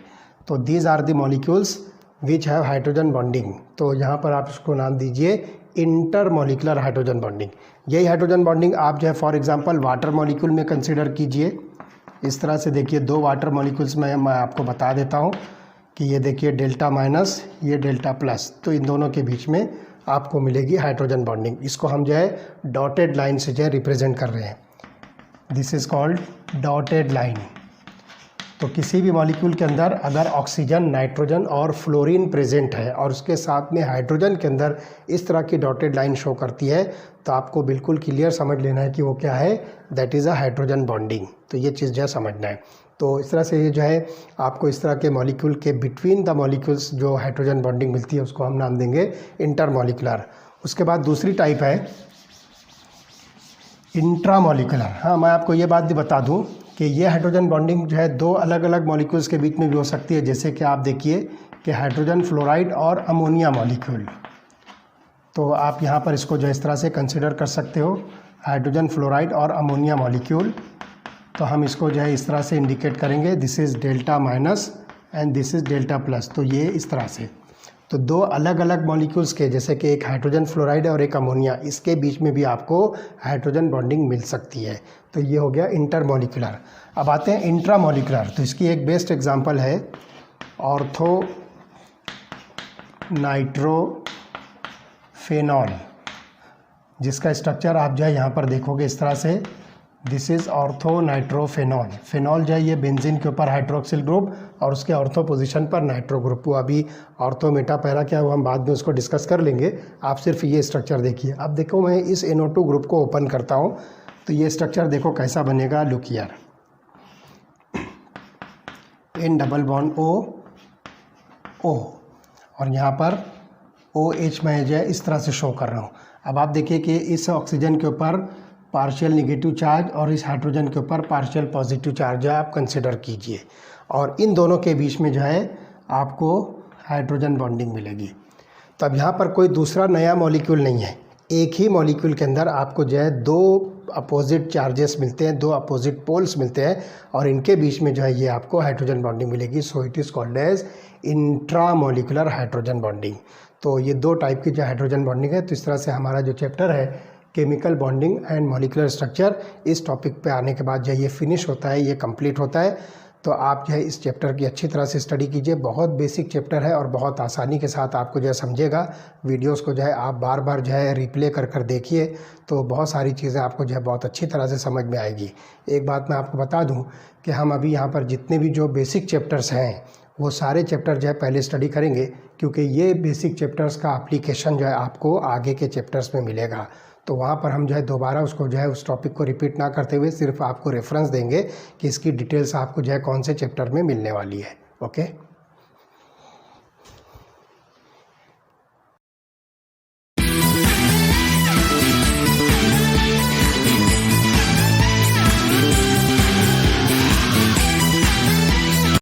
तो these are the molecules which have hydrogen bonding. तो यहाँ पर आप इसको नाम दीजिए इंटरमॉलिक्यूलर हाइड्रोजन बॉन्डिंग। यही हाइड्रोजन बॉन्डिंग आप जो है फॉर एग्जांपल वाटर मॉलिक्यूल में कंसिडर कीजिए। इस तरह से देखिए दो वाटर मॉलिक्यूल्स में मैं आपको बता देता हूँ कि ये देखिए डेल्टा माइनस, ये डेल्टा प्लस, तो इन दोनों के बीच में आपको मिलेगी हाइड्रोजन बॉन्डिंग। इसको हम जो है डॉटेड लाइन से जो है रिप्रेजेंट कर रहे हैं। This is called dotted line. तो किसी भी मॉलिक्यूल के अंदर अगर ऑक्सीजन, नाइट्रोजन और फ्लोरीन प्रेजेंट है और उसके साथ में हाइड्रोजन के अंदर इस तरह की डॉटेड लाइन शो करती है, तो आपको बिल्कुल क्लियर समझ लेना है कि वो क्या है, that is a hydrogen bonding. तो ये चीज़ जो है समझना है। तो इस तरह से ये जो है आपको इस तरह के मॉलिक्यूल के बिटवीन द मॉलिक्यूल्स जो हाइड्रोजन बॉन्डिंग मिलती है उसको हम नाम देंगे इंटरमॉलिक्यूलर। उसके बाद दूसरी टाइप है इंट्रामॉलिक्यूलर। हाँ, मैं आपको ये बात भी बता दूं कि ये हाइड्रोजन बॉन्डिंग जो है दो अलग अलग मॉलिक्यूल्स के बीच में भी हो सकती है। जैसे कि आप देखिए कि हाइड्रोजन फ्लोराइड और अमोनिया मॉलिक्यूल, तो आप यहाँ पर इसको जो इस तरह से कंसिडर कर सकते हो, हाइड्रोजन फ्लोराइड और अमोनिया मॉलिक्यूल। तो हम इसको जो है इस तरह से इंडिकेट करेंगे, this is delta minus and this is delta plus. तो ये इस तरह से, तो दो अलग अलग मॉलिक्यूल्स के, जैसे कि एक हाइड्रोजन फ्लोराइड है और एक अमोनिया, इसके बीच में भी आपको हाइड्रोजन बॉन्डिंग मिल सकती है। तो ये हो गया इंटरमॉलिक्यूलर। अब आते हैं इंट्रामॉलिक्यूलर। तो इसकी एक बेस्ट एग्जांपल है ऑर्थो नाइट्रोफेनॉल, जिसका स्ट्रक्चर आप जो है यहाँ पर देखोगे इस तरह से, दिस इज़ ऑर्थो नाइट्रोफेनॉल। फेनॉल जो है ये बेंजीन के ऊपर हाइड्रोक्सिल ग्रुप और उसके ऑर्थो पोजीशन पर नाइट्रो ग्रुप। वो अभी ऑर्थो मेटा पैरा क्या हुआ हम बाद में उसको डिस्कस कर लेंगे, आप सिर्फ ये स्ट्रक्चर देखिए। अब देखो मैं इस NO2 ग्रुप को ओपन करता हूँ तो ये स्ट्रक्चर देखो कैसा बनेगा, look here, N double bond O और यहाँ पर OH मैं जो है इस तरह से शो कर रहा हूँ। अब आप देखिए कि इस ऑक्सीजन के ऊपर पार्शियल निगेटिव चार्ज और इस हाइड्रोजन के ऊपर पार्शियल पॉजिटिव चार्ज है, आप कंसिडर कीजिए, और इन दोनों के बीच में जो है आपको हाइड्रोजन बॉन्डिंग मिलेगी। तो अब यहाँ पर कोई दूसरा नया मॉलिक्यूल नहीं है, एक ही मॉलिक्यूल के अंदर आपको जो है दो अपोजिट चार्जेस मिलते हैं, दो अपोजिट पोल्स मिलते हैं और इनके बीच में जो है ये आपको हाइड्रोजन बॉन्डिंग मिलेगी। So it is called as intramolecular hydrogen bonding. तो ये दो टाइप की जो हाइड्रोजन बॉन्डिंग है। तो इस तरह से हमारा जो चैप्टर है chemical bonding and molecular structure, इस टॉपिक पे आने के बाद जो ये फिनिश होता है, ये कंप्लीट होता है। तो आप जो है इस चैप्टर की अच्छी तरह से स्टडी कीजिए। बहुत बेसिक चैप्टर है और बहुत आसानी के साथ आपको जो है समझेगा। वीडियोस को जो है आप बार बार जो है रिप्ले कर कर देखिए, तो बहुत सारी चीज़ें आपको जो है बहुत अच्छी तरह से समझ में आएगी। एक बात मैं आपको बता दूं कि हम अभी यहाँ पर जितने भी जो बेसिक चैप्टर्स हैं वो सारे चैप्टर जो है पहले स्टडी करेंगे, क्योंकि ये बेसिक चैप्टर्स का एप्लीकेशन जो है आपको आगे के चैप्टर्स में मिलेगा। तो वहाँ पर हम जो है दोबारा उसको जो है उस टॉपिक को रिपीट ना करते हुए सिर्फ आपको रेफरेंस देंगे कि इसकी डिटेल्स आपको जो है कौन से चैप्टर में मिलने वाली है। ओके।